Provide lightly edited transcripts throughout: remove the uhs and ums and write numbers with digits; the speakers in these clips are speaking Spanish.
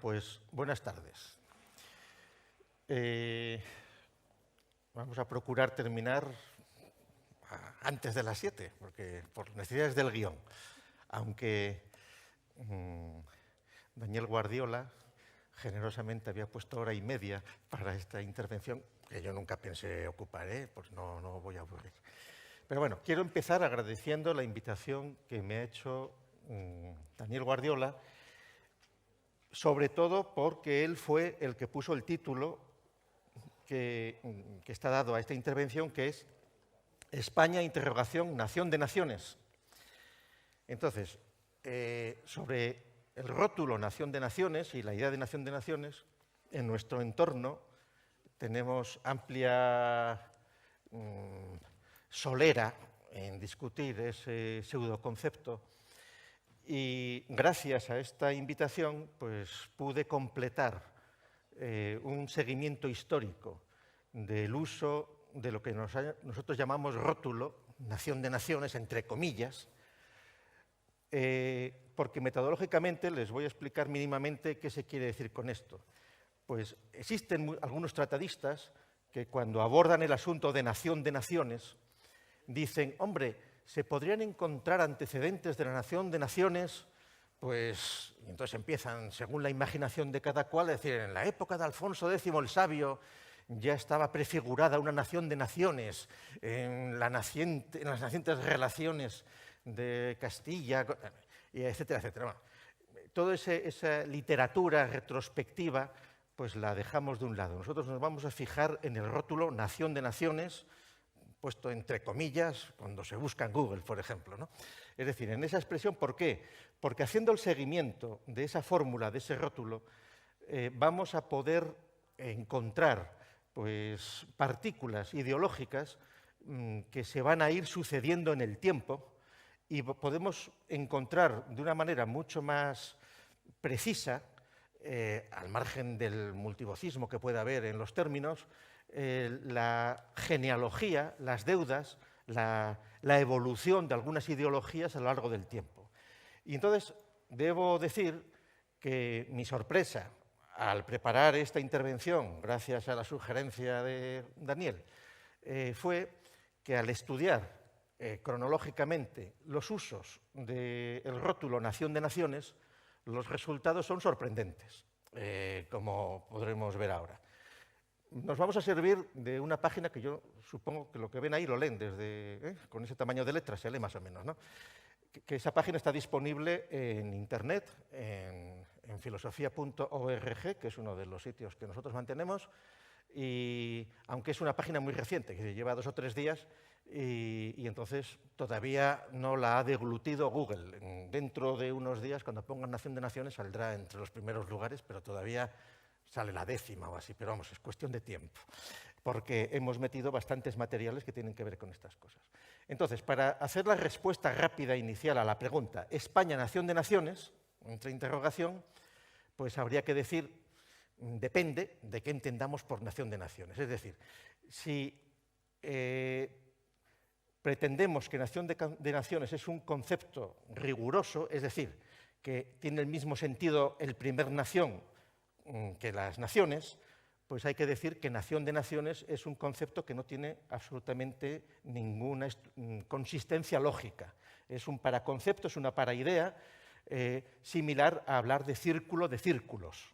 pues buenas tardes. Vamos a procurar terminar antes de las 7, porque por necesidades del guión. Aunque Daniel Guardiola generosamente había puesto 1h30 para esta intervención, que yo nunca pensé ocupar, pues no voy a aburrir. Pero bueno, quiero empezar agradeciendo la invitación que me ha hecho Daniel Guardiola, sobre todo porque él fue el que puso el título que está dado a esta intervención, que es España, interrogación, nación de naciones. Entonces, sobre el rótulo nación de naciones y la idea de nación de naciones, en nuestro entorno tenemos amplia solera en discutir ese pseudoconcepto. Y gracias a esta invitación, pues pude completar un seguimiento histórico del uso de lo que nosotros llamamos rótulo, nación de naciones, entre comillas, porque metodológicamente les voy a explicar mínimamente qué se quiere decir con esto. Pues existen algunos tratadistas que cuando abordan el asunto de nación de naciones, dicen, hombre, se podrían encontrar antecedentes de la nación de naciones, pues, y entonces empiezan, según la imaginación de cada cual, a decir, en la época de Alfonso X el Sabio ya estaba prefigurada una nación de naciones, en las nacientes relaciones de Castilla, etcétera, etcétera. Bueno, toda esa literatura retrospectiva, pues la dejamos de un lado. Nosotros nos vamos a fijar en el rótulo nación de naciones, puesto entre comillas, cuando se busca en Google, por ejemplo, ¿no? Es decir, en esa expresión, ¿por qué? Porque haciendo el seguimiento de esa fórmula, de ese rótulo, vamos a poder encontrar pues, partículas ideológicas que se van a ir sucediendo en el tiempo y podemos encontrar de una manera mucho más precisa, al margen del multivocismo que pueda haber en los términos, la genealogía, las deudas, la evolución de algunas ideologías a lo largo del tiempo. Y entonces debo decir que mi sorpresa al preparar esta intervención, gracias a la sugerencia de Daniel, fue que al estudiar cronológicamente los usos del rótulo nación de naciones, los resultados son sorprendentes, como podremos ver ahora. Nos vamos a servir de una página que yo supongo que lo que ven ahí lo leen desde, con ese tamaño de letras, se lee más o menos, ¿no? Que esa página está disponible en Internet, en filosofía.org, que es uno de los sitios que nosotros mantenemos, y aunque es una página muy reciente, que lleva 2 o 3 días, y entonces todavía no la ha deglutido Google. Dentro de unos días, cuando pongan Nación de Naciones, saldrá entre los primeros lugares, pero todavía sale la 10ª o así, pero vamos, es cuestión de tiempo, porque hemos metido bastantes materiales que tienen que ver con estas cosas. Entonces, para hacer la respuesta rápida inicial a la pregunta ¿España, nación de naciones?, entre interrogación, pues habría que decir, depende de qué entendamos por nación de naciones. Es decir, si pretendemos que nación de naciones es un concepto riguroso, es decir, que tiene el mismo sentido el primer nación que las naciones, pues hay que decir que nación de naciones es un concepto que no tiene absolutamente ninguna consistencia lógica. Es un paraconcepto, es una paraidea, similar a hablar de círculo de círculos.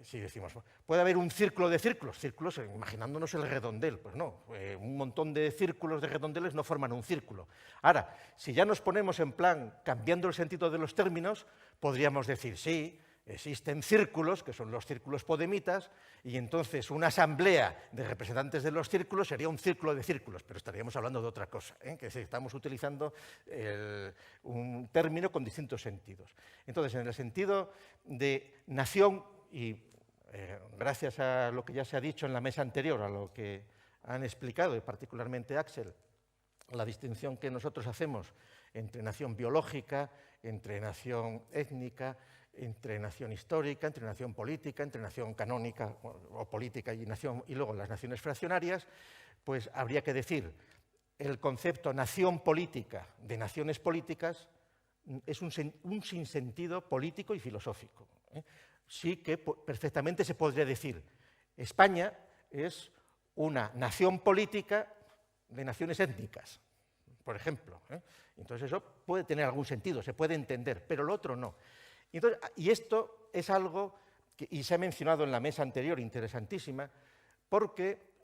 Si decimos, ¿puede haber un círculo de círculos? Círculos, imaginándonos el redondel. Pues no, un montón de círculos de redondeles no forman un círculo. Ahora, si ya nos ponemos en plan, cambiando el sentido de los términos, podríamos decir, sí, existen círculos, que son los círculos podemitas, y entonces una asamblea de representantes de los círculos sería un círculo de círculos, pero estaríamos hablando de otra cosa, que estamos utilizando un término con distintos sentidos. Entonces, en el sentido de nación, y gracias a lo que ya se ha dicho en la mesa anterior, a lo que han explicado, y particularmente Axel, la distinción que nosotros hacemos entre nación biológica, entre nación étnica, entre nación histórica, entre nación política, entre nación canónica o política y luego las naciones fraccionarias, pues habría que decir el concepto nación política de naciones políticas es un sinsentido político y filosófico. sí que perfectamente se podría decir, España es una nación política de naciones étnicas, por ejemplo. Entonces eso puede tener algún sentido, se puede entender, pero lo otro no. Y esto es algo que, y se ha mencionado en la mesa anterior, interesantísima, porque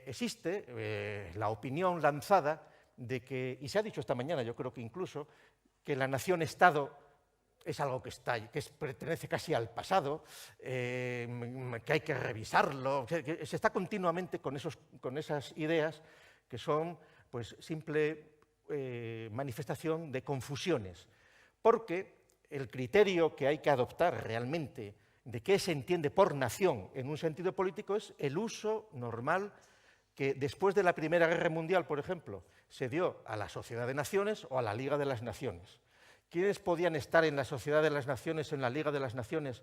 existe la opinión lanzada de que, y se ha dicho esta mañana, yo creo que incluso, que la nación-estado es algo que pertenece casi al pasado, que hay que revisarlo, que se está continuamente con esas ideas que son pues, simple manifestación de confusiones, porque el criterio que hay que adoptar realmente de qué se entiende por nación en un sentido político es el uso normal que después de la Primera Guerra Mundial, por ejemplo, se dio a la Sociedad de Naciones o a la Liga de las Naciones. ¿Quiénes podían estar en la Sociedad de las Naciones, en la Liga de las Naciones,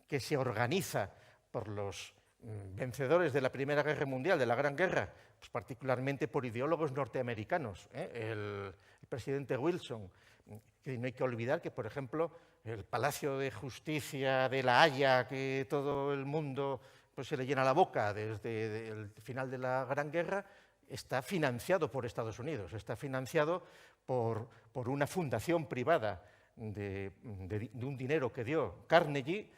que se organiza por los vencedores de la Primera Guerra Mundial, de la Gran Guerra? Pues particularmente por ideólogos norteamericanos. El presidente Wilson. No hay que olvidar que, por ejemplo, el Palacio de Justicia de La Haya, que todo el mundo pues, se le llena la boca desde el final de la Gran Guerra, está financiado por Estados Unidos, está financiado por una fundación privada de un dinero que dio Carnegie,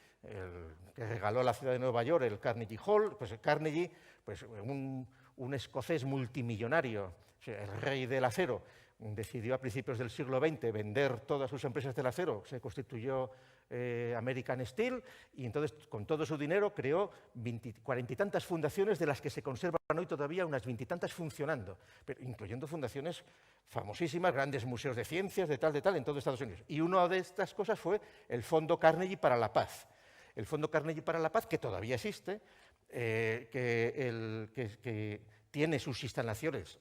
que regaló a la ciudad de Nueva York el Carnegie Hall. Pues Carnegie, pues un escocés multimillonario, el rey del acero, decidió a principios del siglo XX vender todas sus empresas del acero, se constituyó American Steel, y entonces con todo su dinero creó 40 y tantas fundaciones, de las que se conservan hoy todavía unas 20 y tantas funcionando, pero incluyendo fundaciones famosísimas, grandes museos de ciencias, de tal, en todo Estados Unidos. Y una de estas cosas fue el Fondo Carnegie para la Paz. El Fondo Carnegie para la Paz, que todavía existe, que tiene sus instalaciones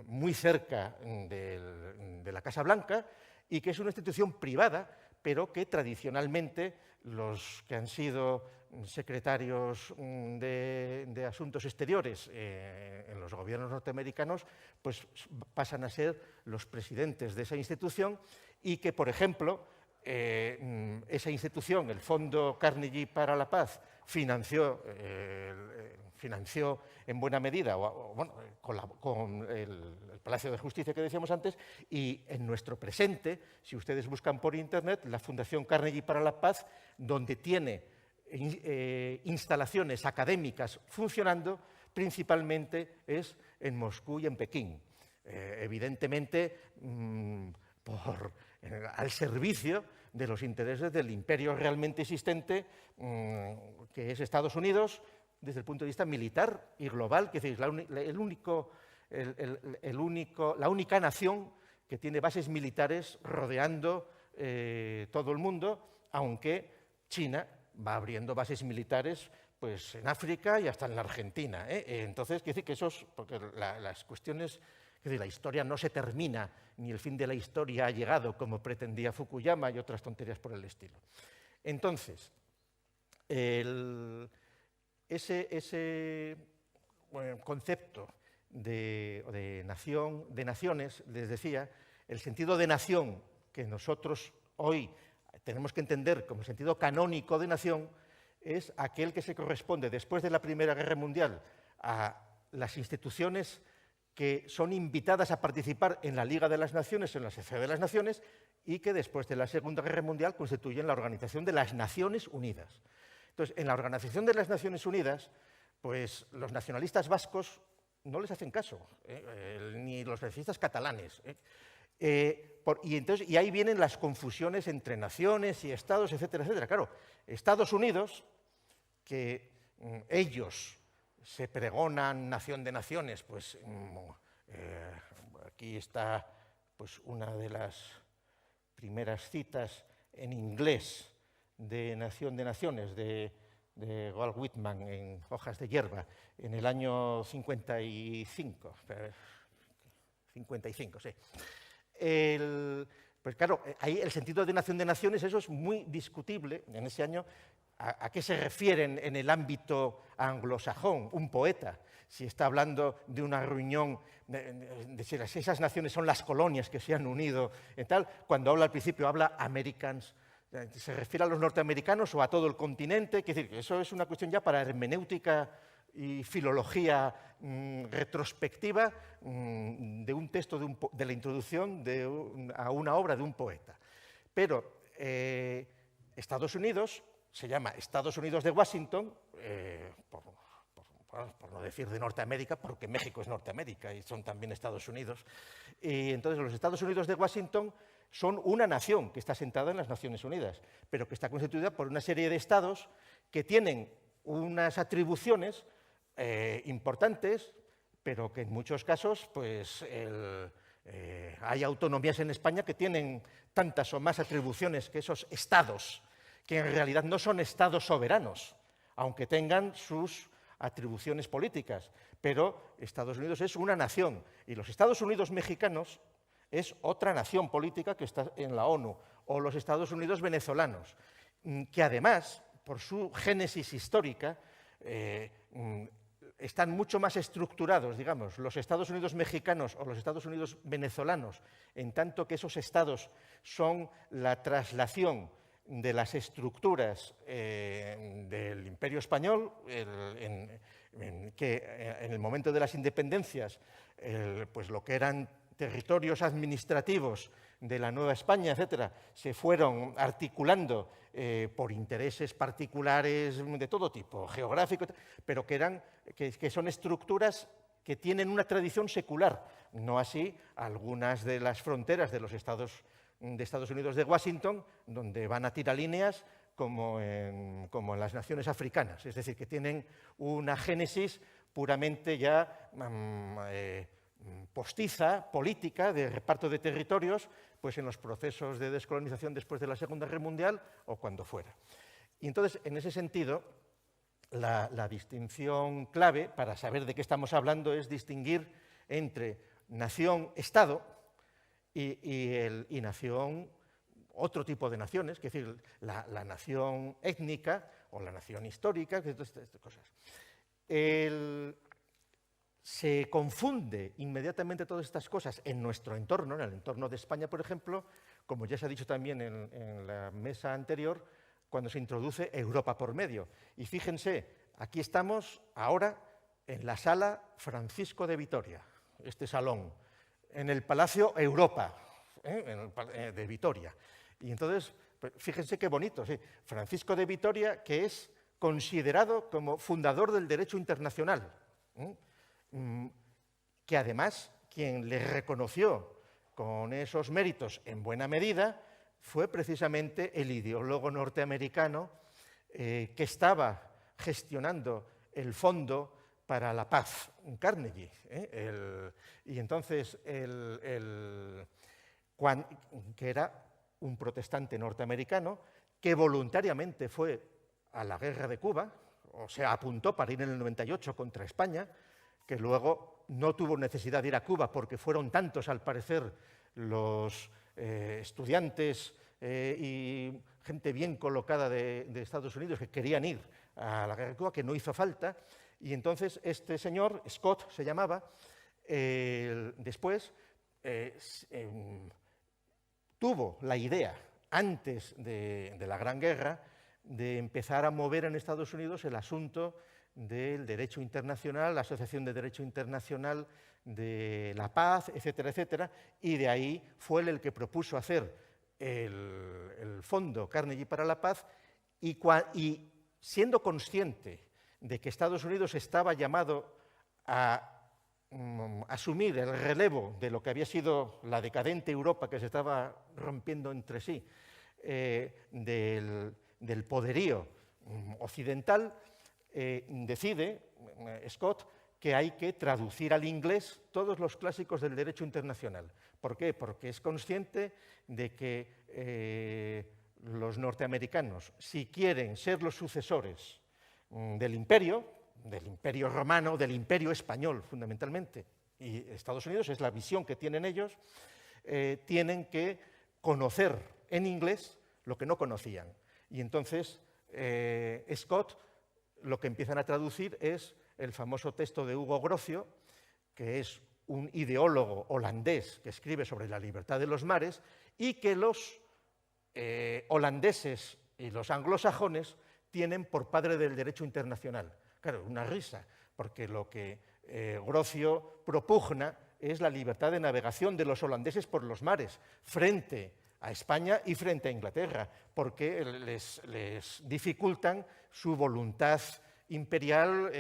muy cerca de la Casa Blanca y que es una institución privada, pero que tradicionalmente los que han sido secretarios de Asuntos Exteriores en los gobiernos norteamericanos pues pasan a ser los presidentes de esa institución, y que, por ejemplo, esa institución, el Fondo Carnegie para la Paz, financió en buena medida con el Palacio de Justicia que decíamos antes, y en nuestro presente, si ustedes buscan por internet, la Fundación Carnegie para la Paz, donde tiene instalaciones académicas funcionando, principalmente es en Moscú y en Pekín. Evidentemente, al servicio de los intereses del imperio realmente existente, que es Estados Unidos, desde el punto de vista militar y global, que es la única nación que tiene bases militares rodeando todo el mundo, aunque China va abriendo bases militares pues, en África y hasta en la Argentina. Entonces, quiere decir que porque las cuestiones, la historia no se termina, ni el fin de la historia ha llegado, como pretendía Fukuyama y otras tonterías por el estilo. Entonces, ese concepto de naciones, les decía, el sentido de nación que nosotros hoy tenemos que entender como sentido canónico de nación es aquel que se corresponde, después de la Primera Guerra Mundial, a las instituciones que son invitadas a participar en la Liga de las Naciones, en la Sociedad de las Naciones, y que después de la Segunda Guerra Mundial constituyen la Organización de las Naciones Unidas. Entonces, en la Organización de las Naciones Unidas, pues los nacionalistas vascos no les hacen caso, ni los nacionalistas catalanes. Y ahí vienen las confusiones entre naciones y estados, etcétera, etcétera. Claro, Estados Unidos, que ellos se pregonan nación de naciones, pues aquí está pues, una de las primeras citas en inglés de Nación de Naciones, de Walt Whitman, en Hojas de Hierba, en el año 55, sí. Pues claro, ahí el sentido de Nación de Naciones, eso es muy discutible en ese año. ¿A qué se refieren en el ámbito anglosajón un poeta? Si está hablando de una reunión, de si esas naciones son las colonias que se han unido y tal. Cuando habla al principio, habla Americans, ¿Se refiere a los norteamericanos o a todo el continente? Quiere decir que eso es una cuestión ya para hermenéutica y filología retrospectiva de un texto de la introducción a una obra de un poeta. Pero Estados Unidos se llama Estados Unidos de Washington, por no decir de Norteamérica, porque México es Norteamérica y son también Estados Unidos. Y entonces los Estados Unidos de Washington son una nación que está sentada en las Naciones Unidas, pero que está constituida por una serie de estados que tienen unas atribuciones importantes, pero que en muchos casos pues, hay autonomías en España que tienen tantas o más atribuciones que esos estados, que en realidad no son estados soberanos, aunque tengan sus atribuciones políticas, pero Estados Unidos es una nación, y los Estados Unidos mexicanos es otra nación política que está en la ONU, o los Estados Unidos venezolanos, que además, por su génesis histórica, están mucho más estructurados, digamos, los Estados Unidos mexicanos o los Estados Unidos venezolanos, en tanto que esos estados son la traslación de las estructuras del Imperio Español, que en el momento de las independencias, pues lo que eran territorios administrativos de la Nueva España, etcétera, se fueron articulando por intereses particulares de todo tipo, geográficos, pero que son estructuras que tienen una tradición secular, no así algunas de las fronteras de los Estados Unidos de Washington, donde van a tiralíneas como en las naciones africanas, es decir, que tienen una génesis puramente ya postiza, política, de reparto de territorios, pues en los procesos de descolonización después de la Segunda Guerra Mundial o cuando fuera. Y entonces, en ese sentido, la distinción clave para saber de qué estamos hablando es distinguir entre nación-estado y nación, otro tipo de naciones, es decir, la nación étnica o la nación histórica, todas estas cosas. Se confunde inmediatamente todas estas cosas en nuestro entorno, en el entorno de España, por ejemplo, como ya se ha dicho también en la mesa anterior, cuando se introduce Europa por medio. Y fíjense, aquí estamos ahora en la sala Francisco de Vitoria, este salón, en el Palacio Europa de Vitoria. Y entonces, pues, fíjense qué bonito, sí, Francisco de Vitoria, que es considerado como fundador del derecho internacional, que además quien le reconoció con esos méritos en buena medida fue precisamente el ideólogo norteamericano que estaba gestionando el Fondo para la Paz, Carnegie. Y entonces, que era un protestante norteamericano que voluntariamente fue a la guerra de Cuba, o sea, apuntó para ir en el 98 contra España, que luego no tuvo necesidad de ir a Cuba porque fueron tantos, al parecer, los estudiantes y gente bien colocada de Estados Unidos que querían ir a la guerra de Cuba, que no hizo falta. Y entonces este señor, Scott se llamaba, después tuvo la idea, antes de la Gran Guerra, de empezar a mover en Estados Unidos el asunto del derecho internacional, la Asociación de Derecho Internacional de la Paz, etcétera, etcétera, y de ahí fue él el que propuso hacer el Fondo Carnegie para la Paz, y siendo consciente de que Estados Unidos estaba llamado a asumir el relevo de lo que había sido la decadente Europa que se estaba rompiendo entre sí, del poderío occidental, decide Scott que hay que traducir al inglés todos los clásicos del derecho internacional. ¿Por qué? Porque es consciente de que los norteamericanos, si quieren ser los sucesores del imperio romano, del imperio español fundamentalmente, y Estados Unidos es la visión que tienen ellos, tienen que conocer en inglés lo que no conocían. Y entonces Scott lo que empiezan a traducir es el famoso texto de Hugo Grocio, que es un ideólogo holandés que escribe sobre la libertad de los mares y que los holandeses y los anglosajones tienen por padre del derecho internacional. Claro, una risa, porque lo que Grocio propugna es la libertad de navegación de los holandeses por los mares, frente a España y frente a Inglaterra, porque les dificultan su voluntad imperial,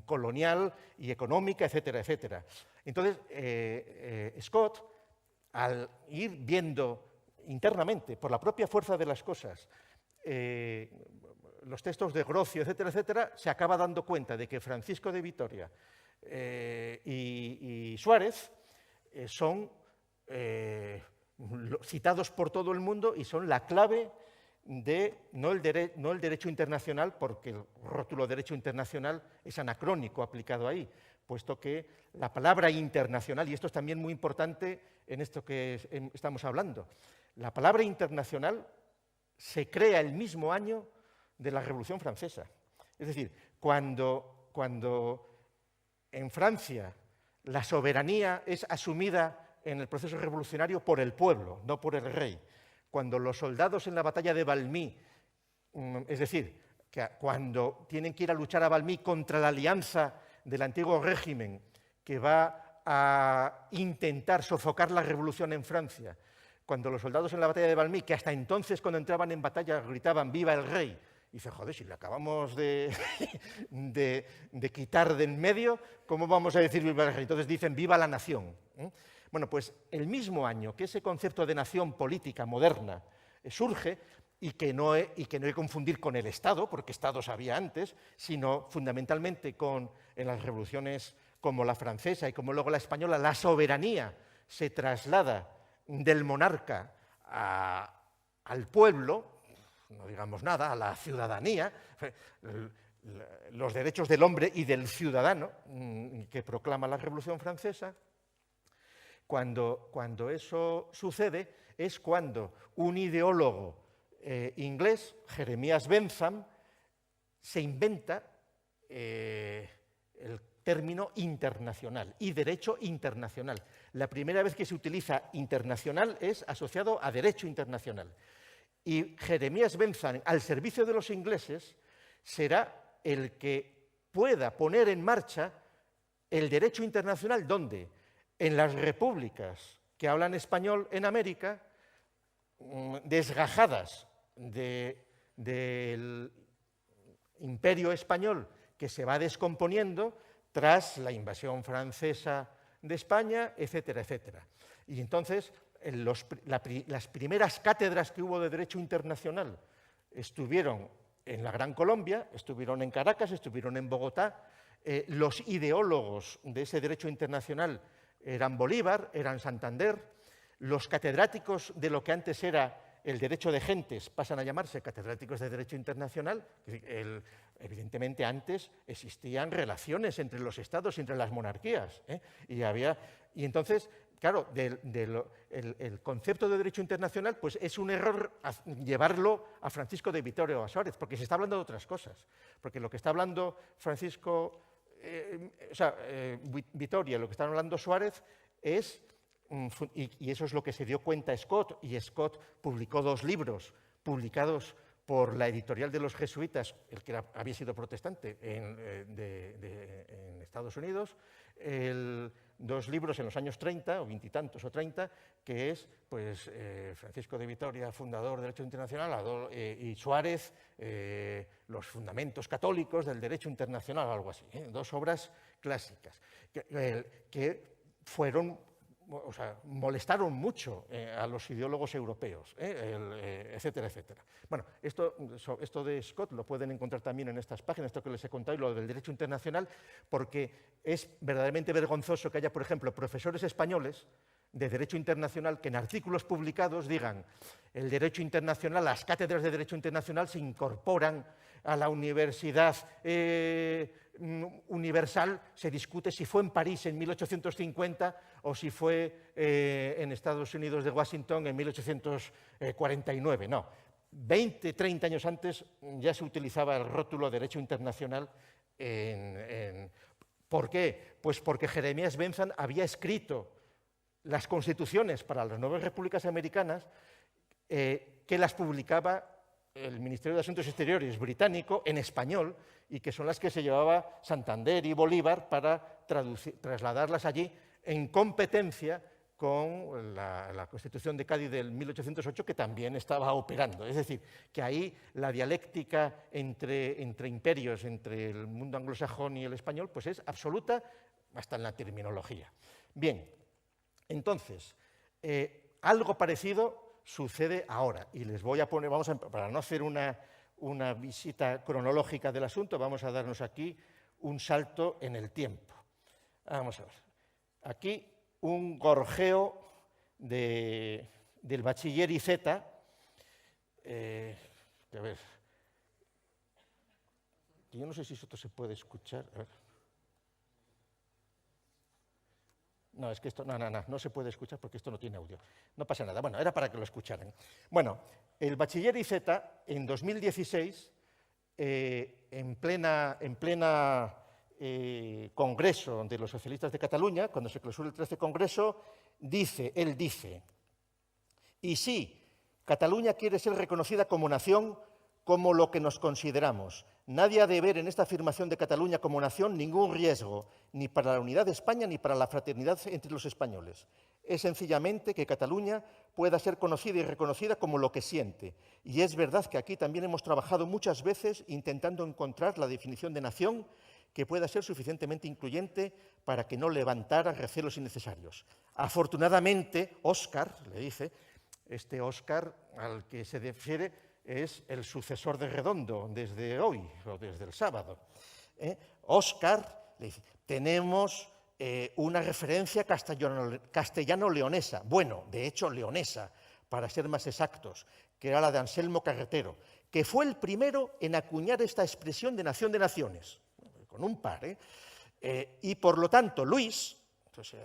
colonial y económica, etcétera, etcétera. Entonces, Scott, al ir viendo internamente, por la propia fuerza de las cosas, los textos de Grocio, etcétera, etcétera, se acaba dando cuenta de que Francisco de Vitoria y Suárez son citados por todo el mundo y son la clave de, no el derecho internacional, porque el rótulo derecho internacional es anacrónico aplicado ahí, puesto que la palabra internacional, y esto es también muy importante en esto que estamos hablando, la palabra internacional se crea el mismo año de la Revolución Francesa. Es decir, cuando en Francia la soberanía es asumida en el proceso revolucionario por el pueblo, no por el rey, cuando los soldados en la batalla de Valmy, es decir, que cuando tienen que ir a luchar a Valmy contra la alianza del antiguo régimen que va a intentar sofocar la revolución en Francia, cuando los soldados en la batalla de Valmy, que hasta entonces cuando entraban en batalla gritaban ¡viva el rey!, y dice, joder, si le acabamos de quitar de en medio, ¿cómo vamos a decir viva el rey? Entonces dicen ¡viva la nación! Bueno, pues el mismo año que ese concepto de nación política moderna surge, y que no hay que confundir con el Estado, porque Estados había antes, sino fundamentalmente en las revoluciones como la francesa y como luego la española, la soberanía se traslada del monarca al pueblo, no digamos nada, a la ciudadanía, los derechos del hombre y del ciudadano que proclama la Revolución Francesa. Cuando eso sucede es cuando un ideólogo inglés, Jeremías Bentham, se inventa el término internacional y derecho internacional. La primera vez que se utiliza internacional es asociado a derecho internacional. Y Jeremías Bentham, al servicio de los ingleses, será el que pueda poner en marcha el derecho internacional. ¿Dónde? En las repúblicas que hablan español en América, desgajadas del imperio español que se va descomponiendo tras la invasión francesa de España, etcétera, etcétera. Y entonces las primeras cátedras que hubo de Derecho Internacional estuvieron en la Gran Colombia, estuvieron en Caracas, estuvieron en Bogotá. Los ideólogos de ese Derecho Internacional eran Bolívar, eran Santander. Los catedráticos de lo que antes era el derecho de gentes pasan a llamarse catedráticos de Derecho Internacional. Evidentemente antes existían relaciones entre los estados y entre las monarquías, y entonces, claro, el concepto de derecho internacional pues es un error llevarlo a Francisco de Vitoria o a Suárez, porque se está hablando de otras cosas. Porque lo que está hablando Vitoria, lo que está hablando Suárez es, y eso es lo que se dio cuenta Scott, y Scott publicó 2 libros publicados por la editorial de los jesuitas, el que había sido protestante en Estados Unidos, 2 libros en los años 30, o 20 y tantos o 30, que es pues, Francisco de Vitoria, fundador del Derecho Internacional, y Suárez, los fundamentos católicos del Derecho Internacional, algo así, 2 obras clásicas, que fueron, molestaron mucho a los ideólogos europeos, etcétera, etcétera. Bueno, esto de Scott lo pueden encontrar también en estas páginas, esto que les he contado, y lo del derecho internacional, porque es verdaderamente vergonzoso que haya, por ejemplo, profesores españoles de derecho internacional que en artículos publicados digan el derecho internacional, las cátedras de derecho internacional se incorporan a la universidad universal. Se discute si fue en París en 1850 o si fue en Estados Unidos de Washington en 1849. No, 20, 30 años antes ya se utilizaba el rótulo derecho internacional. ¿Por qué? Pues porque Jeremías Bentham había escrito las constituciones para las nuevas repúblicas americanas que las publicaba el Ministerio de Asuntos Exteriores británico en español y que son las que se llevaba Santander y Bolívar para trasladarlas allí en competencia con la Constitución de Cádiz del 1808, que también estaba operando. Es decir, que ahí la dialéctica entre imperios, entre el mundo anglosajón y el español, pues es absoluta hasta en la terminología. Bien, entonces, algo parecido sucede ahora, y les voy a poner, para no hacer una visita cronológica del asunto, vamos a darnos aquí un salto en el tiempo. Vamos a ver. Aquí un gorjeo del bachiller IZ, a ver, yo no sé si esto se puede escuchar. A ver. No, es que esto, no se puede escuchar porque esto no tiene audio. No pasa nada. Bueno, era para que lo escucharan. Bueno, el bachiller IZ en 2016, en plena Congreso de los Socialistas de Cataluña, cuando se clausura el 13 Congreso, él dice, y sí, Cataluña quiere ser reconocida como nación, como lo que nos consideramos. Nadie ha de ver en esta afirmación de Cataluña como nación ningún riesgo, ni para la unidad de España ni para la fraternidad entre los españoles. Es sencillamente que Cataluña pueda ser conocida y reconocida como lo que siente. Y es verdad que aquí también hemos trabajado muchas veces intentando encontrar la definición de nación que pueda ser suficientemente incluyente para que no levantara recelos innecesarios. Afortunadamente, Óscar, le dice, este Óscar al que se refiere es el sucesor de Redondo desde hoy, o desde el sábado. Óscar le dice, tenemos una referencia castellano-leonesa, bueno, de hecho leonesa, para ser más exactos, que era la de Anselmo Carretero, que fue el primero en acuñar esta expresión de nación de naciones, con un par, y por lo tanto Luis, pues,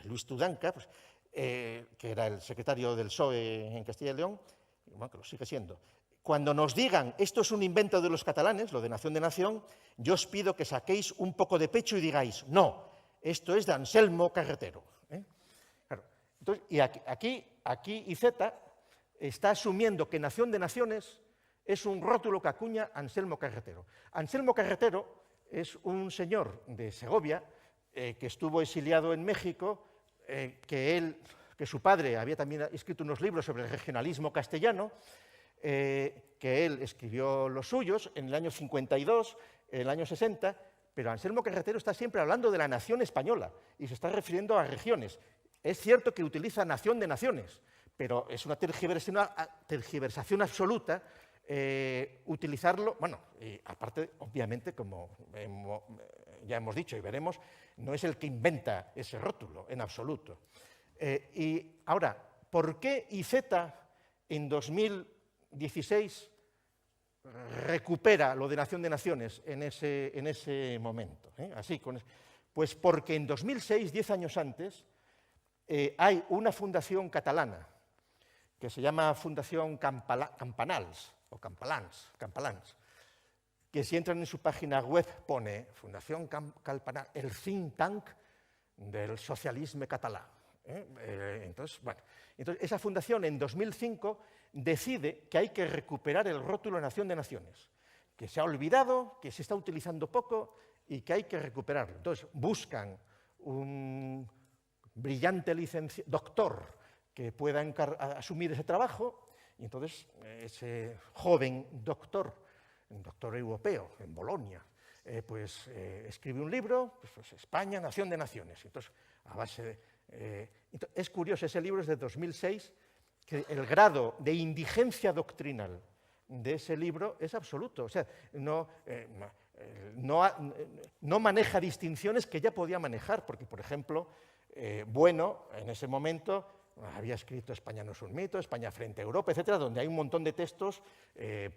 Luis Tudanca, pues, que era el secretario del PSOE en Castilla y León, bueno, que lo sigue siendo, cuando nos digan esto es un invento de los catalanes, lo de nación, yo os pido que saquéis un poco de pecho y digáis, no, esto es de Anselmo Carretero. Claro. Entonces, y aquí IZ está asumiendo que nación de naciones es un rótulo que acuña Anselmo Carretero. Anselmo Carretero es un señor de Segovia que estuvo exiliado en México, que su padre había también escrito unos libros sobre el regionalismo castellano, que él escribió los suyos en el año 52, en el año 60, pero Anselmo Carretero está siempre hablando de la nación española y se está refiriendo a regiones. Es cierto que utiliza nación de naciones, pero es una tergiversación absoluta utilizarlo, bueno, y aparte, obviamente, como ya hemos dicho y veremos, no es el que inventa ese rótulo en absoluto. Y ahora, ¿por qué IZ en 2016 recupera lo de nación de naciones en ese momento? Pues porque en 2006, 10 años antes, hay una fundación catalana que se llama Fundación Campanals, o Campalans, que si entran en su página web pone Fundación Campanals, el think tank del socialisme català. Entonces, esa fundación en 2005 decide que hay que recuperar el rótulo Nación de Naciones, que se ha olvidado, que se está utilizando poco y que hay que recuperarlo. Entonces, buscan un brillante doctor que pueda asumir ese trabajo, y entonces ese joven doctor, un doctor europeo en Bolonia, escribe un libro, pues, España, Nación de Naciones. Entonces, a base de... es curioso, ese libro es de 2006, que el grado de indigencia doctrinal de ese libro es absoluto. O sea, no maneja distinciones que ya podía manejar, porque, por ejemplo, Bueno, en ese momento, había escrito España no es un mito, España frente a Europa, etcétera, donde hay un montón de textos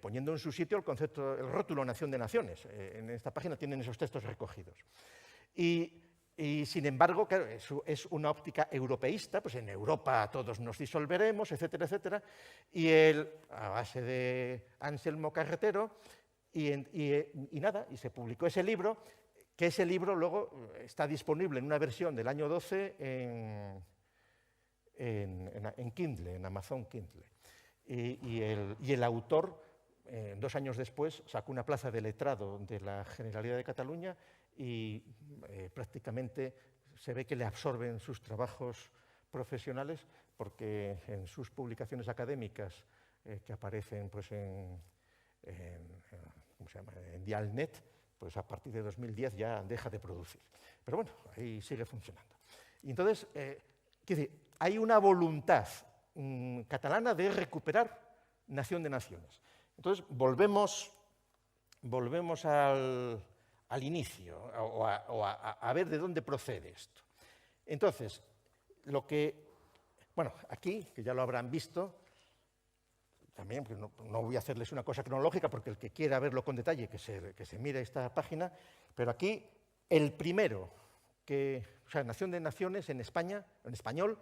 poniendo en su sitio el concepto, el rótulo Nación de Naciones. En esta página tienen esos textos recogidos. Y sin embargo, claro, es una óptica europeísta, pues en Europa todos nos disolveremos, etcétera, etcétera, y él, a base de Anselmo Carretero, y se publicó ese libro, que ese libro luego está disponible en una versión del año 12 en Kindle, en Amazon Kindle. y el autor, 2 años después, sacó una plaza de letrado de la Generalidad de Cataluña y prácticamente se ve que le absorben sus trabajos profesionales, porque en sus publicaciones académicas que aparecen pues, ¿cómo se llama?, en Dialnet, pues a partir de 2010 ya deja de producir. Pero bueno, ahí sigue funcionando. Y entonces, hay una voluntad catalana de recuperar nación de naciones. Entonces, volvemos al inicio, o a ver de dónde procede esto. Entonces, bueno, aquí, que ya lo habrán visto, también, pues no voy a hacerles una cosa cronológica, porque el que quiera verlo con detalle, que se mire esta página, pero aquí, el primero, o sea, Nación de Naciones en España, en español,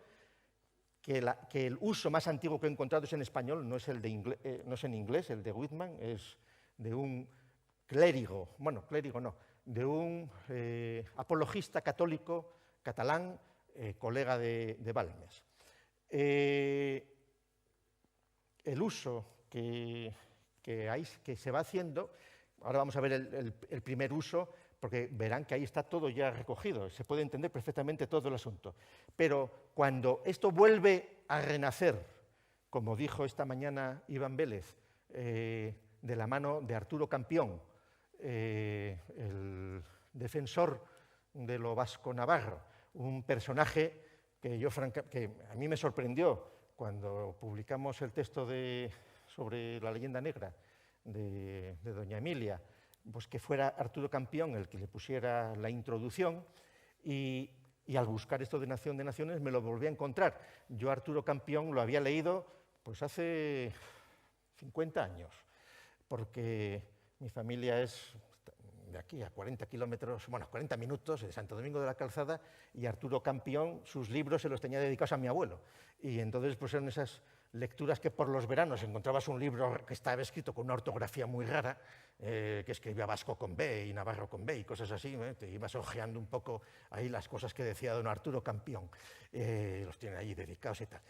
que el uso más antiguo que he encontrado es en español, no es en inglés, el de Whitman, es de un clérigo, bueno, clérigo no, de un apologista católico catalán, colega de Balmes. El uso que se va haciendo, ahora vamos a ver el primer uso, porque verán que ahí está todo ya recogido, se puede entender perfectamente todo el asunto. Pero cuando esto vuelve a renacer, como dijo esta mañana Iván Vélez, de la mano de Arturo Campión, el defensor de lo vasco-navarro, un personaje que a mí me sorprendió cuando publicamos el texto sobre la leyenda negra de doña Emilia, pues que fuera Arturo Campión el que le pusiera la introducción, y al buscar esto de Nación de Naciones me lo volví a encontrar. Yo Arturo Campión lo había leído pues hace 50 años, porque mi familia es de aquí a 40 kilómetros, bueno, 40 minutos de Santo Domingo de la Calzada, y Arturo Campión sus libros se los tenía dedicados a mi abuelo. Y entonces pues eran esas lecturas que por los veranos encontrabas un libro que estaba escrito con una ortografía muy rara, que escribía vasco con B y navarro con B y cosas así, te ibas ojeando un poco ahí las cosas que decía don Arturo Campión, los tiene ahí dedicados y tal.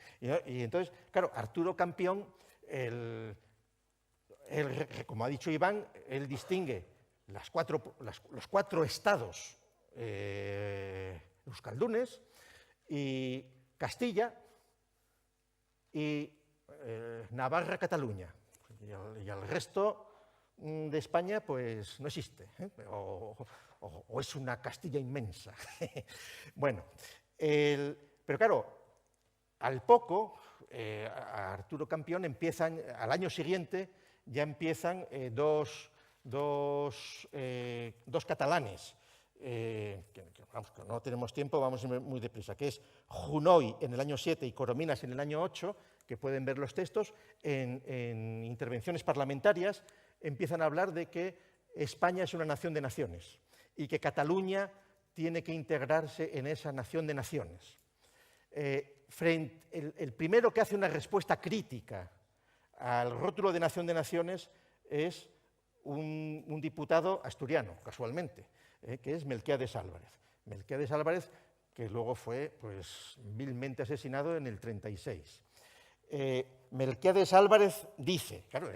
Y entonces, claro, Arturo Campión, como ha dicho Iván, él distingue los 4 estados euskaldunes y Castilla y Navarra-Cataluña, y el resto de España pues no existe, o es una Castilla inmensa. Bueno, pero claro, al poco, a Arturo Campión al año siguiente ya empiezan dos catalanes, que no tenemos tiempo, vamos a ir muy deprisa, que es Junoy en el año 7 y Corominas en el año 8, que pueden ver los textos, en intervenciones parlamentarias empiezan a hablar de que España es una nación de naciones y que Cataluña tiene que integrarse en esa nación de naciones. El primero que hace una respuesta crítica al rótulo de nación de naciones es un diputado asturiano, casualmente, que es Melquiades Álvarez. Melquiades Álvarez, que luego fue pues, vilmente asesinado en el 36. Melquiades Álvarez dice, claro,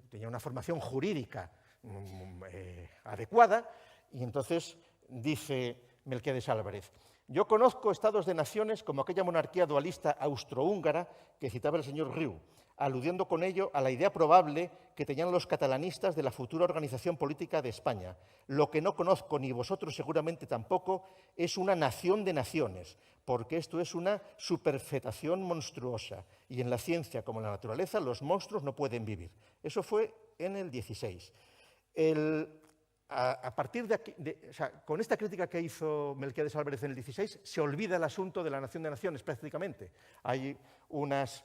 tenía una formación jurídica adecuada, y entonces dice Melquiades Álvarez: yo conozco estados de naciones como aquella monarquía dualista austrohúngara que citaba el señor Riu, aludiendo con ello a la idea probable que tenían los catalanistas de la futura organización política de España. Lo que no conozco, ni vosotros seguramente tampoco, es una nación de naciones, porque esto es una superfetación monstruosa, y en la ciencia como en la naturaleza los monstruos no pueden vivir. Eso fue en el 16. A partir de aquí, o sea, con esta crítica que hizo Melquiades Álvarez en el 16, se olvida el asunto de la nación de naciones prácticamente. Hay unas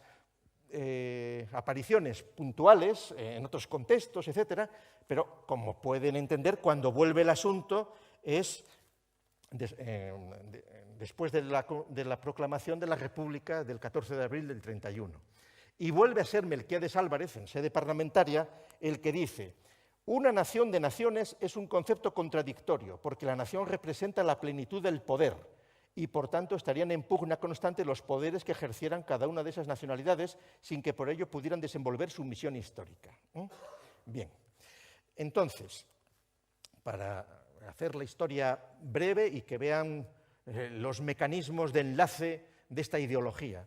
apariciones puntuales en otros contextos, etcétera, pero como pueden entender, cuando vuelve el asunto es después de la proclamación de la República del 14 de abril del 31. Y vuelve a ser Melquiades Álvarez, en sede parlamentaria, el que dice: una nación de naciones es un concepto contradictorio, porque la nación representa la plenitud del poder y por tanto estarían en pugna constante los poderes que ejercieran cada una de esas nacionalidades sin que por ello pudieran desenvolver su misión histórica. Bien, entonces, para hacer la historia breve y que vean los mecanismos de enlace de esta ideología.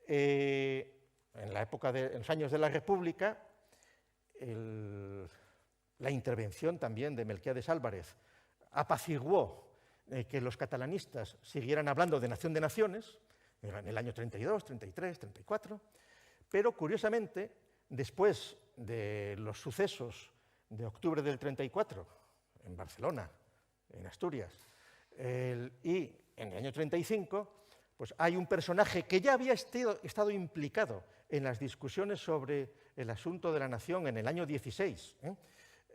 En la época en los años de la República, la intervención también de Melquiades Álvarez apaciguó que los catalanistas siguieran hablando de nación de naciones, en el año 32, 33, 34, pero curiosamente, después de los sucesos de octubre del 34, en Barcelona, en Asturias, y en el año 35, pues hay un personaje que ya había estado implicado en las discusiones sobre el asunto de la nación en el año 16,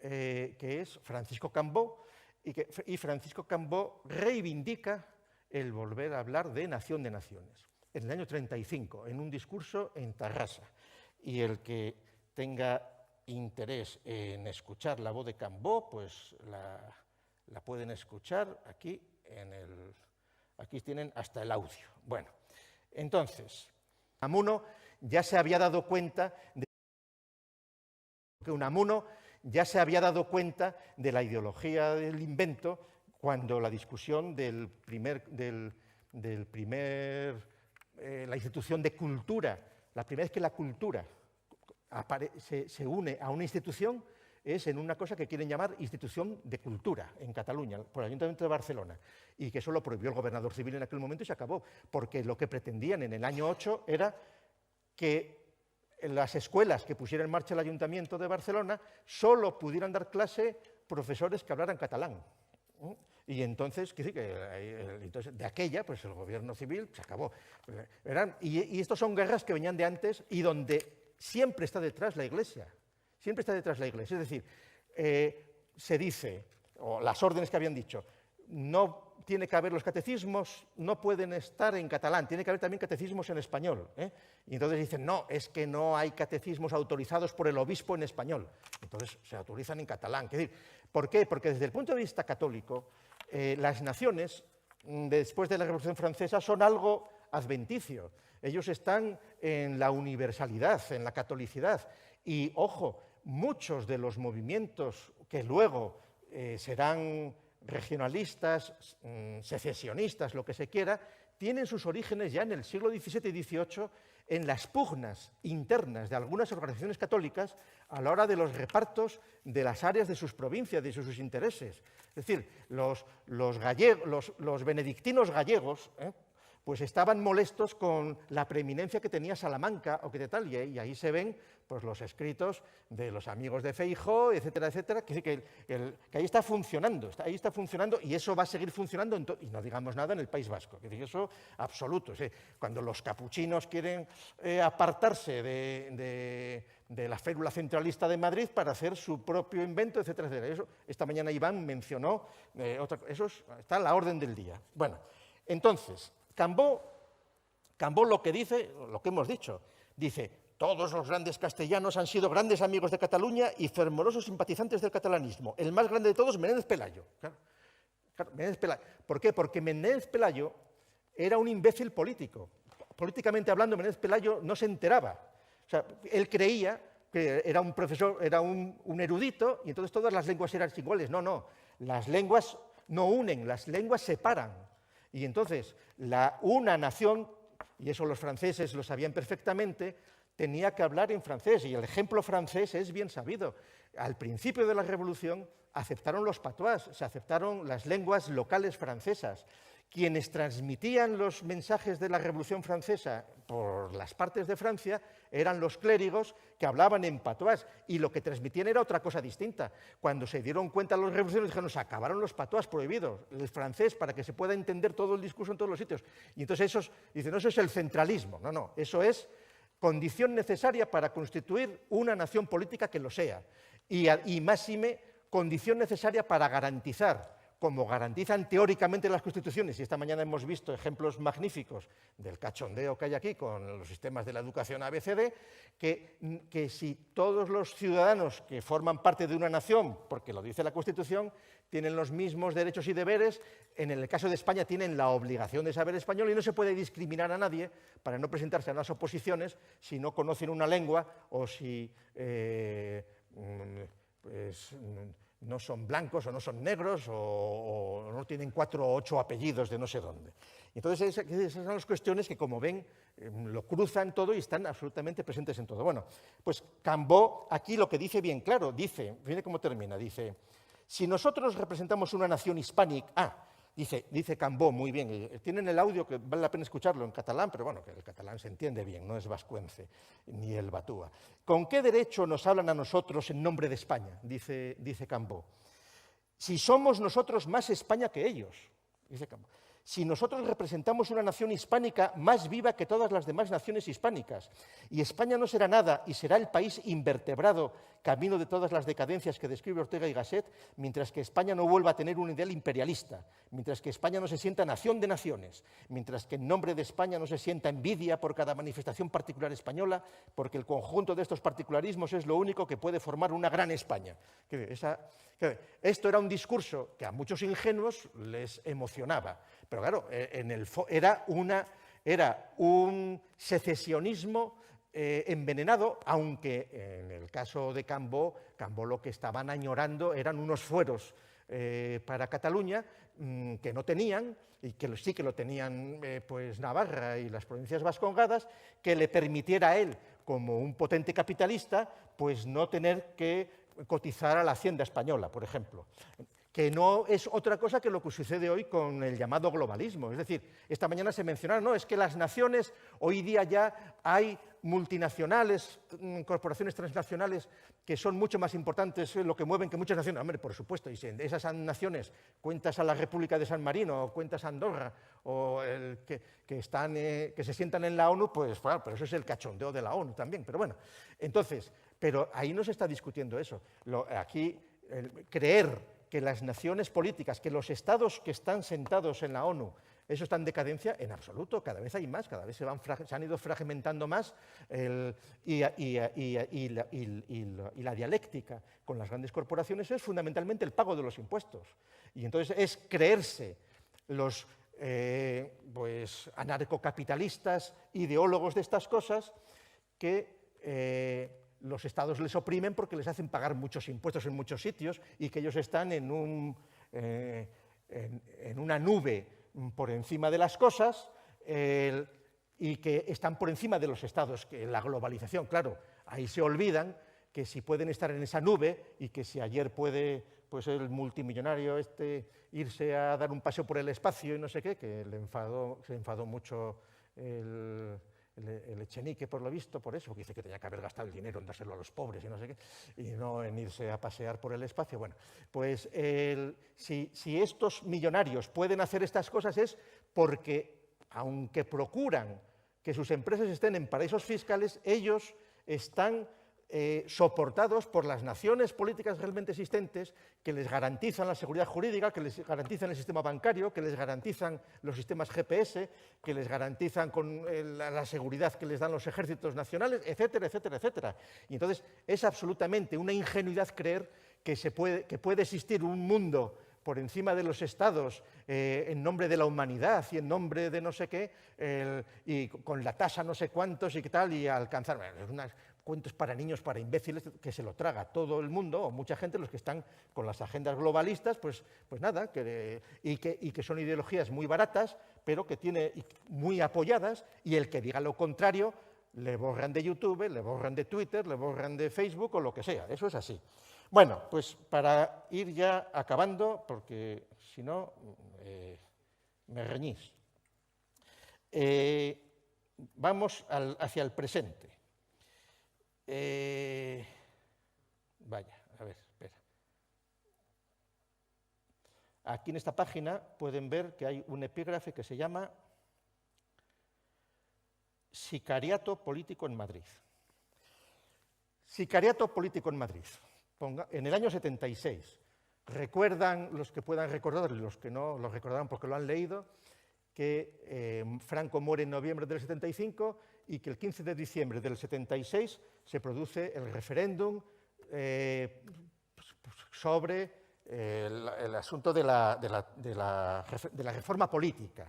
que es Francisco Cambó, y Francisco Cambó reivindica el volver a hablar de nación de naciones, en el año 35, en un discurso en Tarrasa. Y el que tenga interés en escuchar la voz de Cambó, pues la pueden escuchar aquí, aquí tienen hasta el audio. Bueno, entonces, Unamuno ya se había dado cuenta de la ideología del invento cuando la discusión la institución de cultura, la primera vez que la cultura se une a una institución es en una cosa que quieren llamar institución de cultura en Cataluña, por el Ayuntamiento de Barcelona, y que eso lo prohibió el gobernador civil en aquel momento y se acabó, porque lo que pretendían en el año 8 era que en las escuelas que pusiera en marcha el Ayuntamiento de Barcelona solo pudieran dar clase profesores que hablaran catalán. Y entonces, de aquella, pues el gobierno civil se acabó. Y estos son guerras que venían de antes y donde siempre está detrás la Iglesia. Siempre está detrás la Iglesia. Es decir, se dice, o las órdenes que habían dicho, no tiene que haber los catecismos, no pueden estar en catalán, tiene que haber también catecismos en español. Y entonces dicen, no, es que no hay catecismos autorizados por el obispo en español. Entonces se autorizan en catalán. Es decir, ¿por qué? Porque desde el punto de vista católico, las naciones, después de la Revolución Francesa, son algo adventicio. Ellos están en la universalidad, en la catolicidad. Y, ojo, muchos de los movimientos que luego serán regionalistas, secesionistas, lo que se quiera, tienen sus orígenes ya en el siglo XVII y XVIII en las pugnas internas de algunas organizaciones católicas a la hora de los repartos de las áreas de sus provincias, de sus intereses. Es decir, los benedictinos gallegos pues estaban molestos con la preeminencia que tenía Salamanca o que tal, y ahí se ven pues, los escritos de los amigos de Feijóo, etcétera, etcétera, que ahí está funcionando, y eso va a seguir funcionando, y no digamos nada en el País Vasco, que eso absoluto. Cuando los capuchinos quieren apartarse de la férula centralista de Madrid para hacer su propio invento, etcétera, etcétera. Eso, esta mañana Iván mencionó, eso está a la orden del día. Bueno, entonces, Cambó lo que dice, lo que hemos dicho, dice, todos los grandes castellanos han sido grandes amigos de Cataluña y fervorosos simpatizantes del catalanismo. El más grande de todos, Menéndez Pelayo. Claro, Menéndez Pelayo. ¿Por qué? Porque Menéndez Pelayo era un imbécil político. Políticamente hablando, Menéndez Pelayo no se enteraba. O sea, él creía que era un profesor, era un erudito, y entonces todas las lenguas eran iguales. No, no, las lenguas no unen, las lenguas separan. Y entonces, una nación, y eso los franceses lo sabían perfectamente, tenía que hablar en francés, y el ejemplo francés es bien sabido. Al principio de la Revolución aceptaron los patuás, se aceptaron las lenguas locales francesas. Quienes transmitían los mensajes de la Revolución Francesa por las partes de Francia eran los clérigos que hablaban en patuás, y lo que transmitían era otra cosa distinta. Cuando se dieron cuenta los revolucionarios, dijeron, se acabaron los patuás prohibidos, el francés, para que se pueda entender todo el discurso en todos los sitios. Y entonces dicen, no, eso es el centralismo. No, no, eso es condición necesaria para constituir una nación política que lo sea. Y máxime, condición necesaria para garantizar como garantizan teóricamente las constituciones, y esta mañana hemos visto ejemplos magníficos del cachondeo que hay aquí con los sistemas de la educación ABCD, que si todos los ciudadanos que forman parte de una nación, porque lo dice la Constitución, tienen los mismos derechos y deberes, en el caso de España tienen la obligación de saber español y no se puede discriminar a nadie para no presentarse a las oposiciones si no conocen una lengua o si pues, no son blancos o no son negros o no tienen 4 o 8 apellidos de no sé dónde. Entonces esas son las cuestiones que, como ven, lo cruzan todo y están absolutamente presentes en todo. Bueno, pues Cambó aquí lo que dice bien claro, dice, fíjate cómo termina, dice, si nosotros representamos una nación hispánica, dice Cambó muy bien, tienen el audio que vale la pena escucharlo en catalán, pero bueno, que el catalán se entiende bien, no es vascuence ni el batúa. ¿Con qué derecho nos hablan a nosotros en nombre de España? Dice Cambó. Si somos nosotros más España que ellos, dice Cambó. Si nosotros representamos una nación hispánica más viva que todas las demás naciones hispánicas, y España no será nada y será el país invertebrado, camino de todas las decadencias que describe Ortega y Gasset, mientras que España no vuelva a tener un ideal imperialista, mientras que España no se sienta nación de naciones, mientras que en nombre de España no se sienta envidia por cada manifestación particular española, porque el conjunto de estos particularismos es lo único que puede formar una gran España. Esto era un discurso que a muchos ingenuos les emocionaba, pero claro, era un secesionismo envenenado, aunque en el caso de Cambó lo que estaban añorando eran unos fueros para Cataluña que no tenían, y que sí que lo tenían pues Navarra y las provincias vascongadas, que le permitiera a él, como un potente capitalista, pues no tener que cotizar a la hacienda española, por ejemplo, que no es otra cosa que lo que sucede hoy con el llamado globalismo. Es decir, esta mañana se mencionaba, no, es que las naciones, hoy día ya hay multinacionales, corporaciones transnacionales que son mucho más importantes en lo que mueven que muchas naciones. Hombre, por supuesto, y si de esas naciones cuentas a la República de San Marino, o cuentas a Andorra, o que se sientan en la ONU, pues claro, pero eso es el cachondeo de la ONU también. Pero bueno, entonces, pero ahí no se está discutiendo eso. Aquí, creer que las naciones políticas, que los estados que están sentados en la ONU, eso está en decadencia, en absoluto, cada vez hay más, cada vez se han ido fragmentando más y la dialéctica con las grandes corporaciones es fundamentalmente el pago de los impuestos. Y entonces es creerse los pues, anarcocapitalistas, ideólogos de estas cosas, que los estados les oprimen porque les hacen pagar muchos impuestos en muchos sitios y que ellos están en una nube por encima de las cosas y que están por encima de los estados, que la globalización, claro, ahí se olvidan que si pueden estar en esa nube y que si ayer puede pues el multimillonario irse a dar un paseo por el espacio y no sé qué, que se enfadó mucho el Echenique, por lo visto, por eso, que dice que tenía que haber gastado el dinero en dárselo a los pobres y no sé qué, y no en irse a pasear por el espacio. Bueno, pues si estos millonarios pueden hacer estas cosas es porque, aunque procuran que sus empresas estén en paraísos fiscales, ellos están soportados por las naciones políticas realmente existentes que les garantizan la seguridad jurídica, que les garantizan el sistema bancario, que les garantizan los sistemas GPS, que les garantizan con la seguridad que les dan los ejércitos nacionales, etcétera, etcétera, etcétera. Y entonces es absolutamente una ingenuidad creer que puede existir un mundo por encima de los estados en nombre de la humanidad y en nombre de no sé qué, y con la tasa no sé cuántos y qué tal, y alcanzar... Bueno, cuentos para niños, para imbéciles, que se lo traga todo el mundo, o mucha gente, los que están con las agendas globalistas, pues nada, y que son ideologías muy baratas, pero que tiene muy apoyadas, y el que diga lo contrario, le borran de YouTube, le borran de Twitter, le borran de Facebook, o lo que sea, eso es así. Bueno, pues para ir ya acabando, porque si no, me reñís. Vamos hacia el presente. Vaya, a ver, espera. Aquí en esta página pueden ver que hay un epígrafe que se llama Sicariato político en Madrid. Sicariato político en Madrid. En el año 76, Recuerdan, los que puedan recordar, y los que no lo recordarán porque lo han leído, que Franco muere en noviembre del 75 y que el 15 de diciembre del 76 se produce el referéndum sobre el asunto de la reforma política,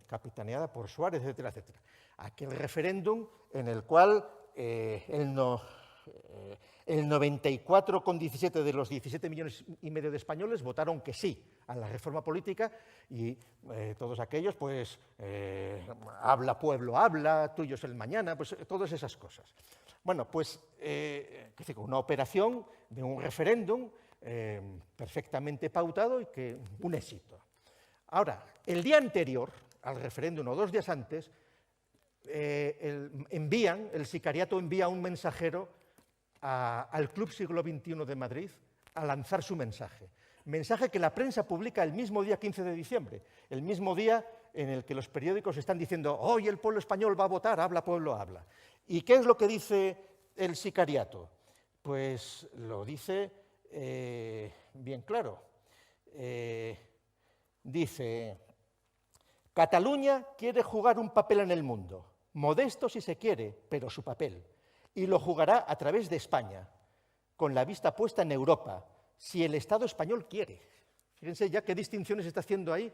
capitaneada por Suárez, etcétera, etcétera. Aquel referéndum en el cual el 94,17 de los 17,5 millones de españoles votaron que sí a la reforma política y todos aquellos, pues, habla pueblo, habla, tuyo es el mañana, pues todas esas cosas. Bueno, pues, una operación de un referéndum perfectamente pautado y que un éxito. Ahora, el día anterior al referéndum o 2 días antes, el sicariato envía un mensajero al Club Siglo XXI de Madrid a lanzar su mensaje. Mensaje que la prensa publica el mismo día 15 de diciembre, el mismo día en el que los periódicos están diciendo hoy el pueblo español va a votar, habla pueblo, habla. ¿Y qué es lo que dice el sicariato? Pues lo dice bien claro. Dice: Cataluña quiere jugar un papel en el mundo, modesto si se quiere, pero su papel. Y lo jugará a través de España, con la vista puesta en Europa, si el Estado español quiere. Fíjense ya qué distinciones está haciendo ahí.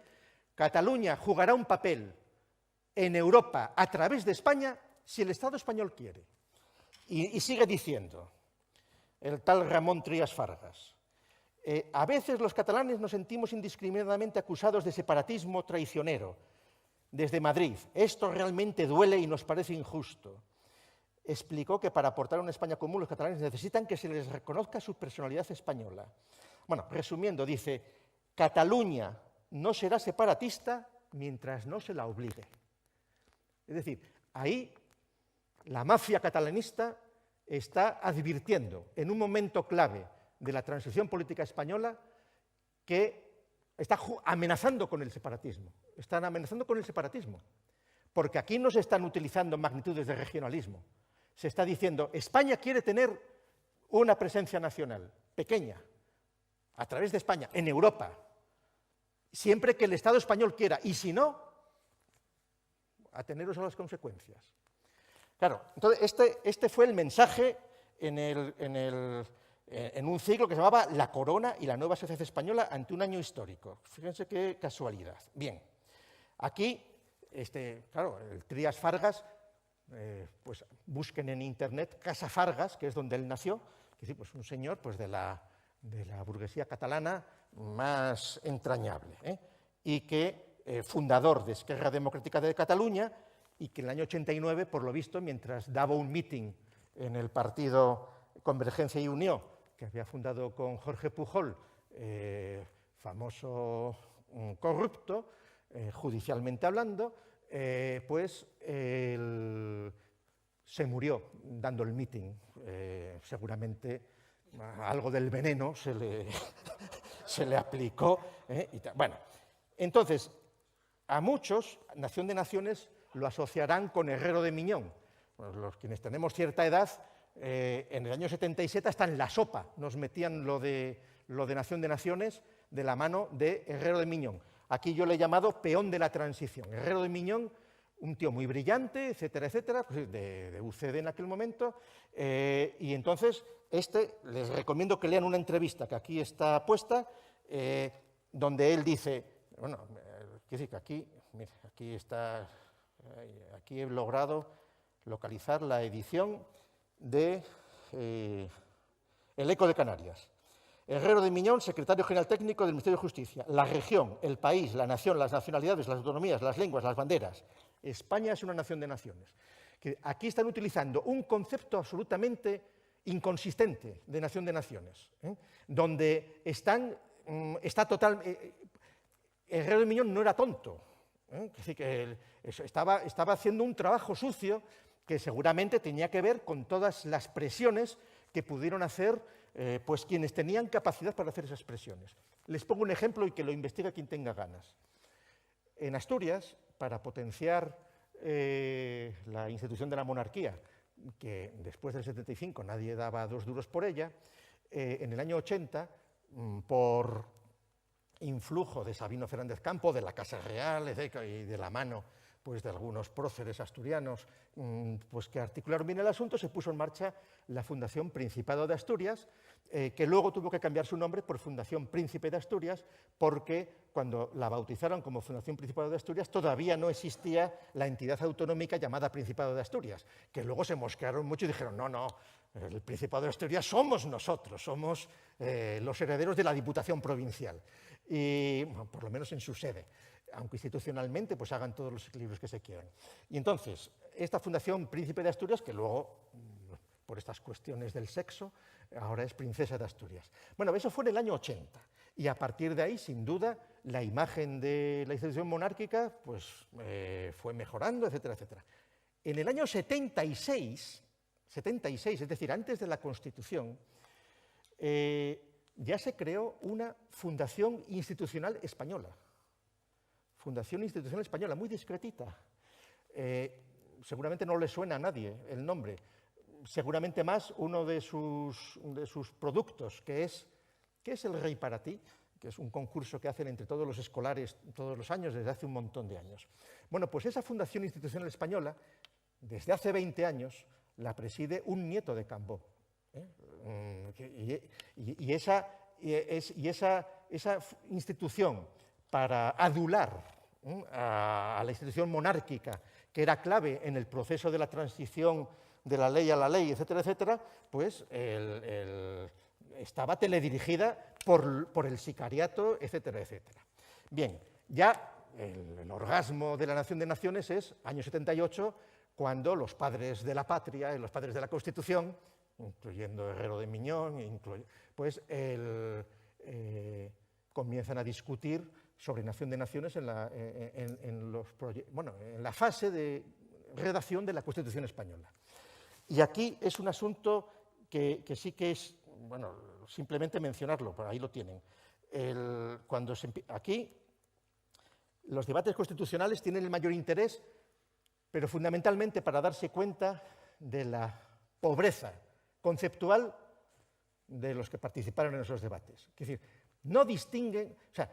Cataluña jugará un papel en Europa a través de España si el Estado español quiere. Y sigue diciendo el tal Ramón Trias Fargas: a veces los catalanes nos sentimos indiscriminadamente acusados de separatismo traicionero desde Madrid. Esto realmente duele y nos parece injusto. Explicó que para aportar a una España común los catalanes necesitan que se les reconozca su personalidad española. Bueno, resumiendo, dice: Cataluña no será separatista mientras no se la obligue. Es decir, ahí la mafia catalanista está advirtiendo en un momento clave de la transición política española que está amenazando con el separatismo. Están amenazando con el separatismo, porque aquí no se están utilizando magnitudes de regionalismo. Se está diciendo, España quiere tener una presencia nacional pequeña, a través de España, en Europa, siempre que el Estado español quiera, y si no, ateneros a las consecuencias. Claro, entonces este fue el mensaje en un ciclo que se llamaba La Corona y la nueva sociedad española ante un año histórico. Fíjense qué casualidad. Bien, aquí, claro, el Trias Fargas, pues busquen en internet Casa Fargas, que es donde él nació, que sí, pues un señor pues, de la burguesía catalana más entrañable, y que fundador de Esquerra Democrática de Cataluña, y que en el año 89, por lo visto, mientras daba un meeting en el partido Convergencia y Unió, que había fundado con Jorge Pujol, famoso corrupto, judicialmente hablando, pues se murió dando el meeting. Seguramente algo del veneno se le aplicó. Bueno, entonces, a muchos, Nación de Naciones lo asociarán con Herrero de Miñón. Bueno, los quienes tenemos cierta edad, en el año 77 hasta en la sopa nos metían lo de Nación de Naciones de la mano de Herrero de Miñón. Aquí yo le he llamado peón de la transición. Herrero de Miñón, un tío muy brillante, etcétera, etcétera, pues de UCD en aquel momento, y entonces les recomiendo que lean una entrevista que aquí está puesta, donde él dice, bueno, quiero decir que aquí, mira, aquí he logrado localizar la edición de El Eco de Canarias. Herrero de Miñón, secretario general técnico del Ministerio de Justicia. La región, el país, la nación, las nacionalidades, las autonomías, las lenguas, las banderas. España es una nación de naciones. Que aquí están utilizando un concepto absolutamente inconsistente de nación de naciones, donde está total... Herrero de Miñón no era tonto, es decir, que estaba haciendo un trabajo sucio que seguramente tenía que ver con todas las presiones que pudieron hacer pues quienes tenían capacidad para hacer esas presiones. Les pongo un ejemplo y que lo investigue quien tenga ganas. En Asturias, para potenciar la institución de la monarquía, que después del 75 nadie daba 2 duros por ella, en el año 80 por influjo de Sabino Fernández Campo, de la Casa Real, etc., y de la mano pues, de algunos próceres asturianos pues, que articularon bien el asunto, se puso en marcha la Fundación Principado de Asturias, que luego tuvo que cambiar su nombre por Fundación Príncipe de Asturias, porque cuando la bautizaron como Fundación Principado de Asturias todavía no existía la entidad autonómica llamada Principado de Asturias, que luego se mosquearon mucho y dijeron, no, el Principado de Asturias somos nosotros, somos los herederos de la Diputación Provincial, y bueno, por lo menos en su sede, aunque institucionalmente pues hagan todos los equilibrios que se quieran. Y entonces, esta Fundación Príncipe de Asturias, que luego, por estas cuestiones del sexo, ahora es Princesa de Asturias. Bueno, eso fue en el año 80, y a partir de ahí, sin duda, la imagen de la institución monárquica pues, fue mejorando, etcétera, etcétera. En el año 76, es decir, antes de la Constitución, ya se creó una Fundación Institucional Española. Fundación Institucional Española, muy discretita. Seguramente no le suena a nadie el nombre. Seguramente más uno de sus productos, que es ¿qué es el Rey para ti?, que es un concurso que hacen entre todos los escolares todos los años, desde hace un montón de años. Bueno, pues esa Fundación Institucional Española, desde hace 20 años, la preside un nieto de Cambó. Y esa institución, para adular a la institución monárquica, que era clave en el proceso de la transición de la ley a la ley, etcétera, etcétera, pues estaba teledirigida por el sicariato, etcétera, etcétera. Bien, ya el orgasmo de la Nación de Naciones es año 78, cuando los padres de la patria y los padres de la Constitución, incluyendo Herrero de Miñón, pues comienzan a discutir sobre Nación de Naciones en la fase de redacción de la Constitución española. Y aquí es un asunto que sí que es, bueno, simplemente mencionarlo, por ahí lo tienen. Aquí los debates constitucionales tienen el mayor interés, pero fundamentalmente para darse cuenta de la pobreza conceptual de los que participaron en esos debates. Es decir, no distinguen, o sea,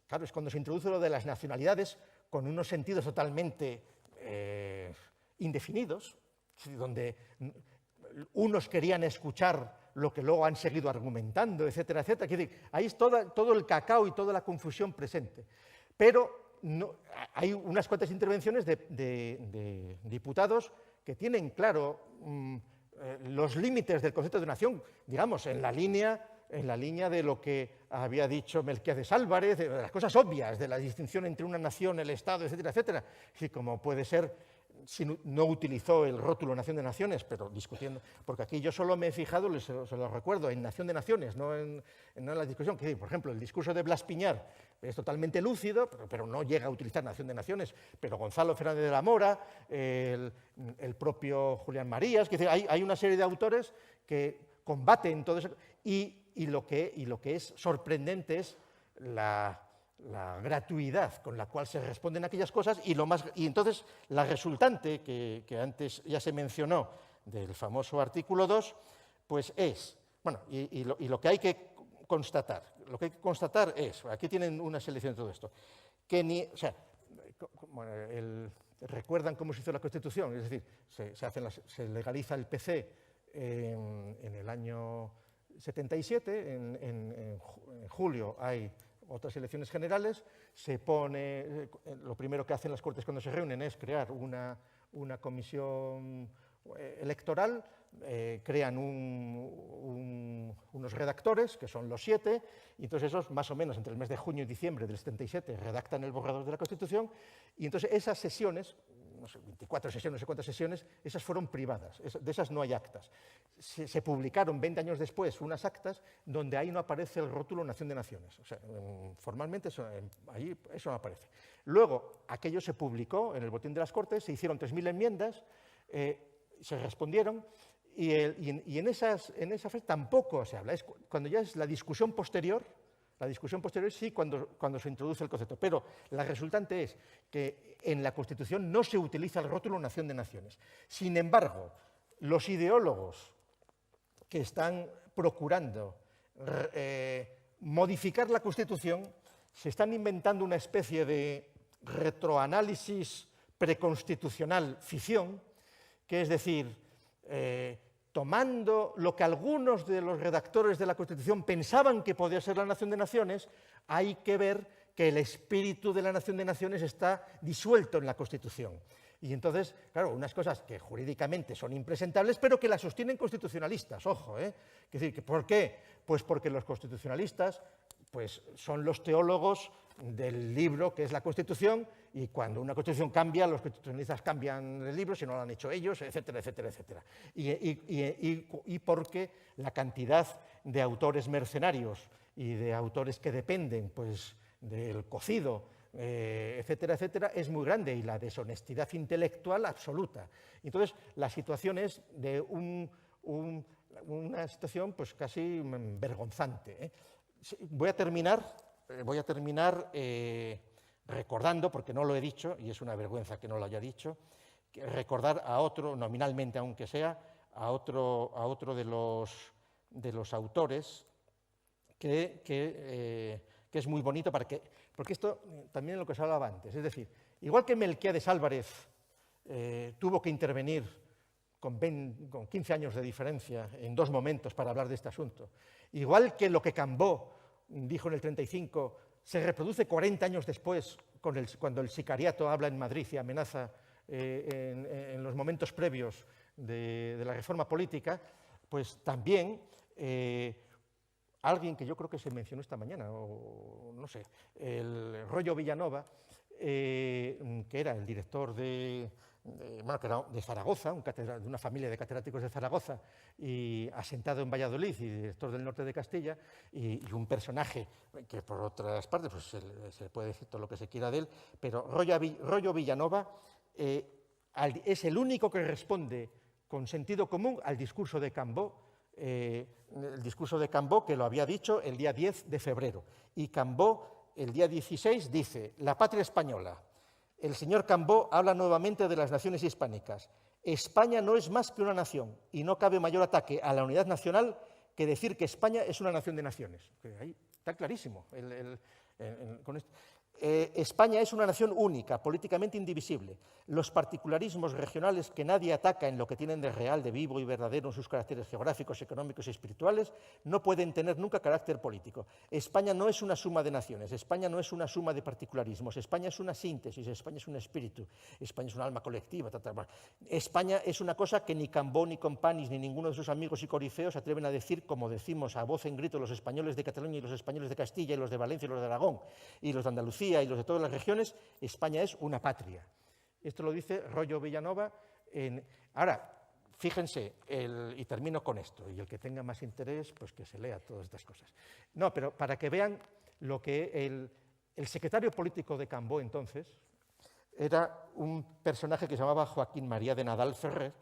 claro, es cuando se introduce lo de las nacionalidades con unos sentidos totalmente indefinidos, donde unos querían escuchar lo que luego han seguido argumentando, etcétera, etcétera. Es decir, ahí es todo el cacao y toda la confusión presente. Pero no, hay unas cuantas intervenciones de diputados que tienen claro los límites del concepto de nación, digamos, en la línea de lo que había dicho Melquiades Álvarez, de las cosas obvias, de la distinción entre una nación, el Estado, etcétera, etcétera. Así como puede ser, si no utilizó el rótulo Nación de Naciones, pero discutiendo, porque aquí yo solo me he fijado, se lo recuerdo, en Nación de Naciones, no en la discusión. Que, por ejemplo, el discurso de Blas Piñar es totalmente lúcido, pero no llega a utilizar Nación de Naciones, pero Gonzalo Fernández de la Mora, el propio Julián Marías, que hay una serie de autores que combaten todo eso, y lo que es sorprendente es la gratuidad con la cual se responden aquellas cosas, y entonces la resultante, que antes ya se mencionó, del famoso artículo 2, pues es, bueno, y lo que hay que constatar es, aquí tienen una selección de todo esto, que recuerdan cómo se hizo la Constitución, es decir, se legaliza el PC en el año 77, en julio hay otras elecciones generales, lo primero que hacen las Cortes cuando se reúnen es crear una comisión electoral, crean unos redactores, que son los 7, y entonces esos, más o menos entre el mes de junio y diciembre del 77, redactan el borrador de la Constitución, y entonces esas sesiones, no sé, 24 sesiones, no sé cuántas sesiones, esas fueron privadas, de esas no hay actas. Se publicaron 20 años después unas actas donde ahí no aparece el rótulo Nación de Naciones. O sea, formalmente ahí eso no aparece. Luego, aquello se publicó en el Boletín de las Cortes, se hicieron 3.000 enmiendas, se respondieron, y en esa fase tampoco se habla. Es cuando ya es la discusión posterior sí, cuando se introduce el concepto, pero la resultante es que en la Constitución no se utiliza el rótulo Nación de Naciones. Sin embargo, los ideólogos que están procurando modificar la Constitución, se están inventando una especie de retroanálisis preconstitucional ficción, que es decir, tomando lo que algunos de los redactores de la Constitución pensaban que podía ser la nación de naciones, hay que ver que el espíritu de la nación de naciones está disuelto en la Constitución. Y entonces, claro, unas cosas que jurídicamente son impresentables, pero que las sostienen constitucionalistas, ojo, ¿eh? Es decir, ¿por qué? Pues porque los constitucionalistas pues, son los teólogos del libro que es la Constitución, y cuando una Constitución cambia, los constitucionalistas cambian el libro, si no lo han hecho ellos, etcétera, etcétera, etcétera. Y porque la cantidad de autores mercenarios y de autores que dependen pues, del cocido, etcétera, etcétera, es muy grande, y la deshonestidad intelectual absoluta. Entonces, la situación es de una situación pues, casi vergonzante, ¿eh? Voy a terminar recordando, porque no lo he dicho, y es una vergüenza que no lo haya dicho, recordar a otro, nominalmente aunque sea, a otro de los autores que es muy bonito, porque esto también es lo que se hablaba antes. Es decir, igual que Melquiades Álvarez tuvo que intervenir con 15 años de diferencia en dos momentos para hablar de este asunto, igual que lo que Cambó dijo en el 35 se reproduce 40 años después, cuando el sicariato habla en Madrid y amenaza en los momentos previos de la reforma política, pues también alguien que yo creo que se mencionó esta mañana, o no sé, el Royo Villanova, que era el director que era de Zaragoza, de una familia de catedráticos de Zaragoza, y asentado en Valladolid y director del norte de Castilla, y un personaje que por otras partes pues, se puede decir todo lo que se quiera de él, pero Royo Villanova es el único que responde con sentido común al discurso de Cambó, el discurso de Cambó, que lo había dicho el día 10 de febrero, y Cambó el día 16 dice: la patria española. El señor Cambó habla nuevamente de las naciones hispánicas. España no es más que una nación, y no cabe mayor ataque a la unidad nacional que decir que España es una nación de naciones. Ahí está clarísimo. Con esto. España es una nación única, políticamente indivisible. Los particularismos regionales que nadie ataca en lo que tienen de real, de vivo y verdadero en sus caracteres geográficos, económicos y espirituales, no pueden tener nunca carácter político. España no es una suma de naciones, España no es una suma de particularismos, España es una síntesis, España es un espíritu, España es un alma colectiva. España es una cosa que ni Cambó, ni Companys, ni ninguno de sus amigos y corifeos atreven a decir, como decimos a voz en grito los españoles de Cataluña y los españoles de Castilla y los de Valencia y los de Aragón y los de Andalucía y los de todas las regiones: España es una patria. Esto lo dice Royo Villanova. Ahora, fíjense, y termino con esto, y el que tenga más interés, pues que se lea todas estas cosas. No, pero para que vean lo que el secretario político de Cambó entonces era un personaje que se llamaba Joaquín María de Nadal Ferrer,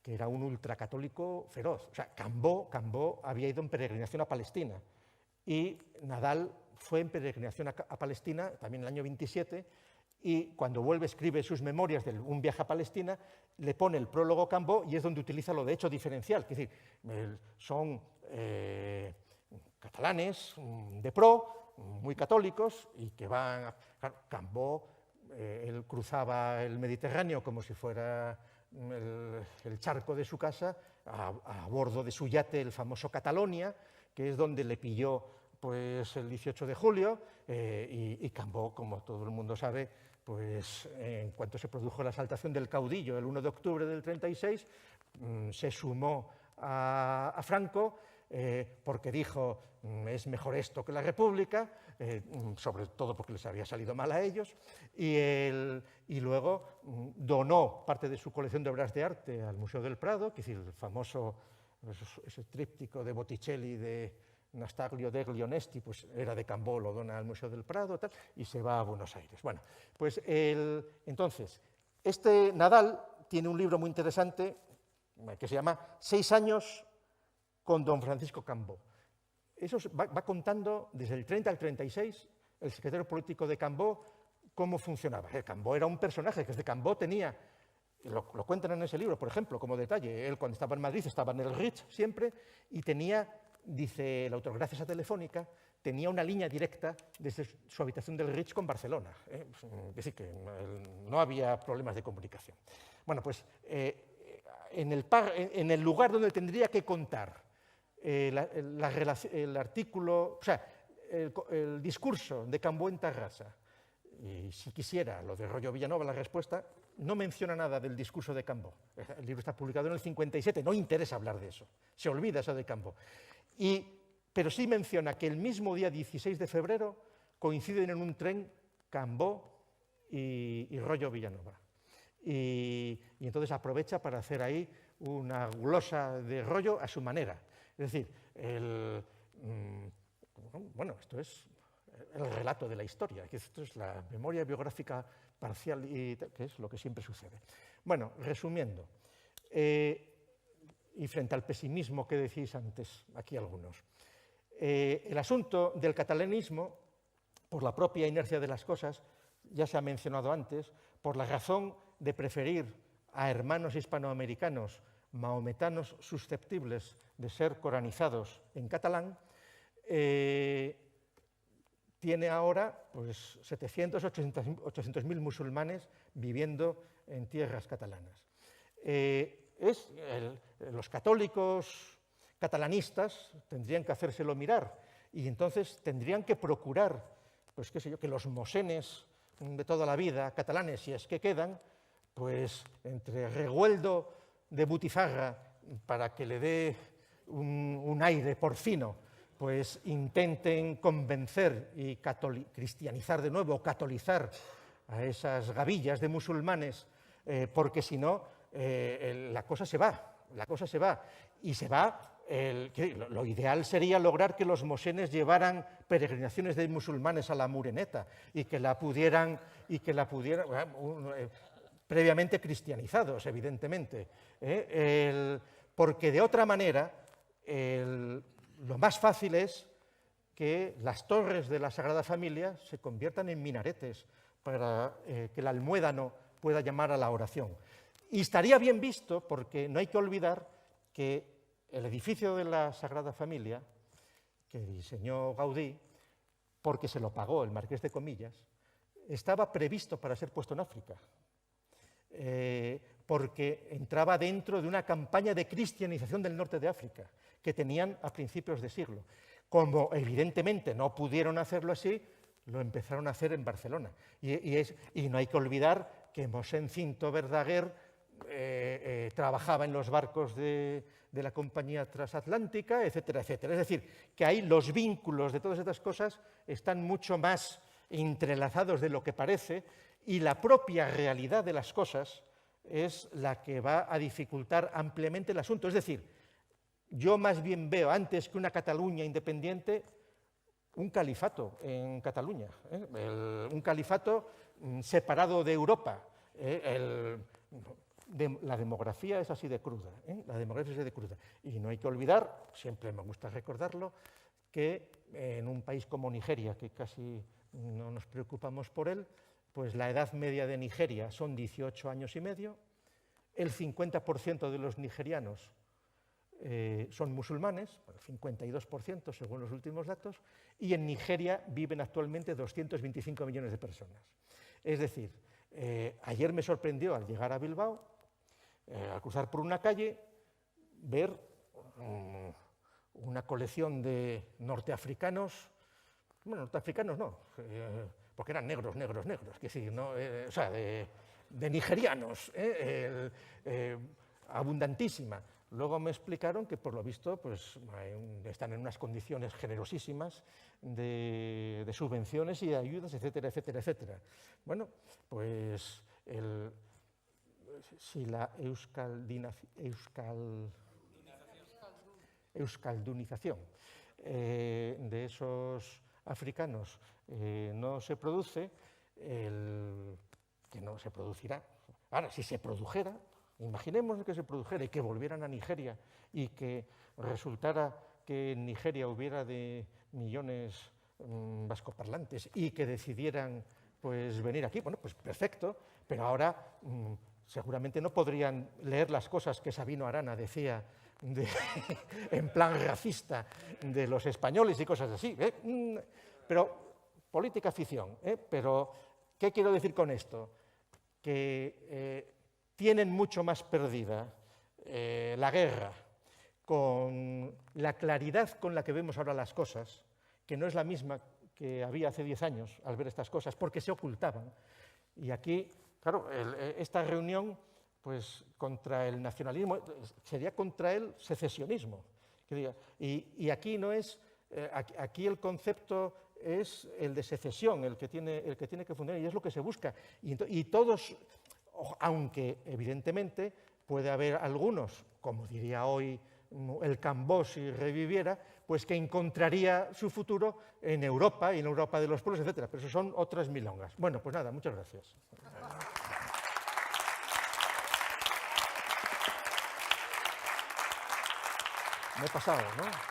que era un ultracatólico feroz. O sea, Cambó había ido en peregrinación a Palestina, y Nadal fue en peregrinación a Palestina también en el año 27, y cuando vuelve escribe sus memorias de un viaje a Palestina, le pone el prólogo Cambó, y es donde utiliza lo de hecho diferencial, es decir, son catalanes de pro, muy católicos, y que van claro, Cambó, él cruzaba el Mediterráneo como si fuera el charco de su casa, a bordo de su yate, el famoso Catalonia, que es donde le pilló pues, el 18 de julio, y Cambó, como todo el mundo sabe, pues, en cuanto se produjo la asaltación del caudillo el 1 de octubre del 36, se sumó a Franco, porque dijo es mejor esto que la República, sobre todo porque les había salido mal a ellos, y luego donó parte de su colección de obras de arte al Museo del Prado, que es el famoso, ese tríptico de Botticelli de Nastaglio degli Onesti, pues era de Cambó, lo dona al Museo del Prado, tal, y se va a Buenos Aires. Bueno, pues entonces, este Nadal tiene un libro muy interesante que se llama 6 años con don Francisco Cambó. Eso va contando desde el 30 al 36, el secretario político de Cambó, cómo funcionaba. Cambó era un personaje que desde Cambó tenía, lo cuentan en ese libro, por ejemplo, como detalle, él cuando estaba en Madrid estaba en el Ritz siempre, y tenía dice el autor, gracias a Telefónica, tenía una línea directa desde su habitación del Ritz con Barcelona. Es decir, que no había problemas de comunicación. Bueno, pues en el lugar donde tendría que contar el artículo, o sea, el discurso de Cambó en Tarrasa, y si quisiera lo de Royo Villanova, la respuesta, no menciona nada del discurso de Cambó. El libro está publicado en el 57, no interesa hablar de eso, se olvida eso de Cambó. Pero sí menciona que el mismo día 16 de febrero coinciden en un tren Cambó y Royo Villanova. Y entonces aprovecha para hacer ahí una glosa de Royo a su manera. Es decir, bueno, esto es el relato de la historia, que esto es la memoria biográfica parcial, que es lo que siempre sucede. Bueno, resumiendo, y frente al pesimismo que decís antes, aquí algunos, el asunto del catalanismo, por la propia inercia de las cosas, ya se ha mencionado antes, por la razón de preferir a hermanos hispanoamericanos mahometanos susceptibles de ser coranizados en catalán, tiene ahora pues, 700, 800.000 musulmanes viviendo en tierras catalanas. Los católicos catalanistas tendrían que hacérselo mirar y entonces tendrían que procurar, pues qué sé yo, que los mosenes de toda la vida catalanes, si es que quedan, pues entre regueldo de butifarra para que le dé un aire porcino, pues intenten convencer y cristianizar de nuevo, catolizar a esas gavillas de musulmanes, porque si no, la cosa se va, y se va. Lo ideal sería lograr que los mosenes llevaran peregrinaciones de musulmanes a la Mureneta y que la pudieran previamente cristianizados, evidentemente, porque de otra manera lo más fácil es que las torres de la Sagrada Familia se conviertan en minaretes para que el almuédano pueda llamar a la oración. Y estaría bien visto, porque no hay que olvidar que el edificio de la Sagrada Familia, que diseñó Gaudí, porque se lo pagó el marqués de Comillas, estaba previsto para ser puesto en África, porque entraba dentro de una campaña de cristianización del norte de África que tenían a principios de siglo. Como evidentemente no pudieron hacerlo así, lo empezaron a hacer en Barcelona. Y no hay que olvidar que Mosén Cinto Verdaguer trabajaba en los barcos de la compañía transatlántica, etcétera, etcétera. Es decir, que ahí los vínculos de todas estas cosas están mucho más entrelazados de lo que parece, y la propia realidad de las cosas es la que va a dificultar ampliamente el asunto. Es decir, yo más bien veo, antes que una Cataluña independiente, un califato en Cataluña, un califato separado de Europa. La demografía es así de cruda, la demografía es así de cruda. Y no hay que olvidar, siempre me gusta recordarlo, que en un país como Nigeria, que casi no nos preocupamos por él, pues la edad media de Nigeria son 18 años y medio, el 50% de los nigerianos son musulmanes, el 52% según los últimos datos, y en Nigeria viven actualmente 225 millones de personas. Es decir, ayer me sorprendió al llegar a Bilbao, al cruzar por una calle, ver una colección de norteafricanos, bueno, norteafricanos no, porque eran negros, que sí, ¿no? O sea, de nigerianos, abundantísima. Luego me explicaron que, por lo visto, pues, están en unas condiciones generosísimas de subvenciones y de ayudas, etcétera, etcétera, etcétera. Bueno, pues si la euskaldunización de esos africanos no se produce, que no se producirá. Ahora, si se produjera, imaginemos que se produjera y que volvieran a Nigeria y que resultara que en Nigeria hubiera de millones vascoparlantes y que decidieran pues, venir aquí, bueno, pues perfecto, pero ahora seguramente no podrían leer las cosas que Sabino Arana decía en plan racista de los españoles y cosas así. Pero política ficción. Pero, ¿qué quiero decir con esto? Que tienen mucho más perdida la guerra con la claridad con la que vemos ahora las cosas, que no es la misma que había hace 10 años al ver estas cosas, porque se ocultaban. Y aquí, claro, esta reunión, pues contra el nacionalismo, sería contra el secesionismo. Y aquí no es, aquí el concepto es el de secesión, el que tiene que funcionar, y es lo que se busca. Y todos, aunque evidentemente puede haber algunos, como diría hoy el Cambó si reviviera, pues que encontraría su futuro en Europa y en Europa de los pueblos, etc. Pero eso son otras milongas. Bueno, pues nada, muchas gracias. Me he pasado, ¿no?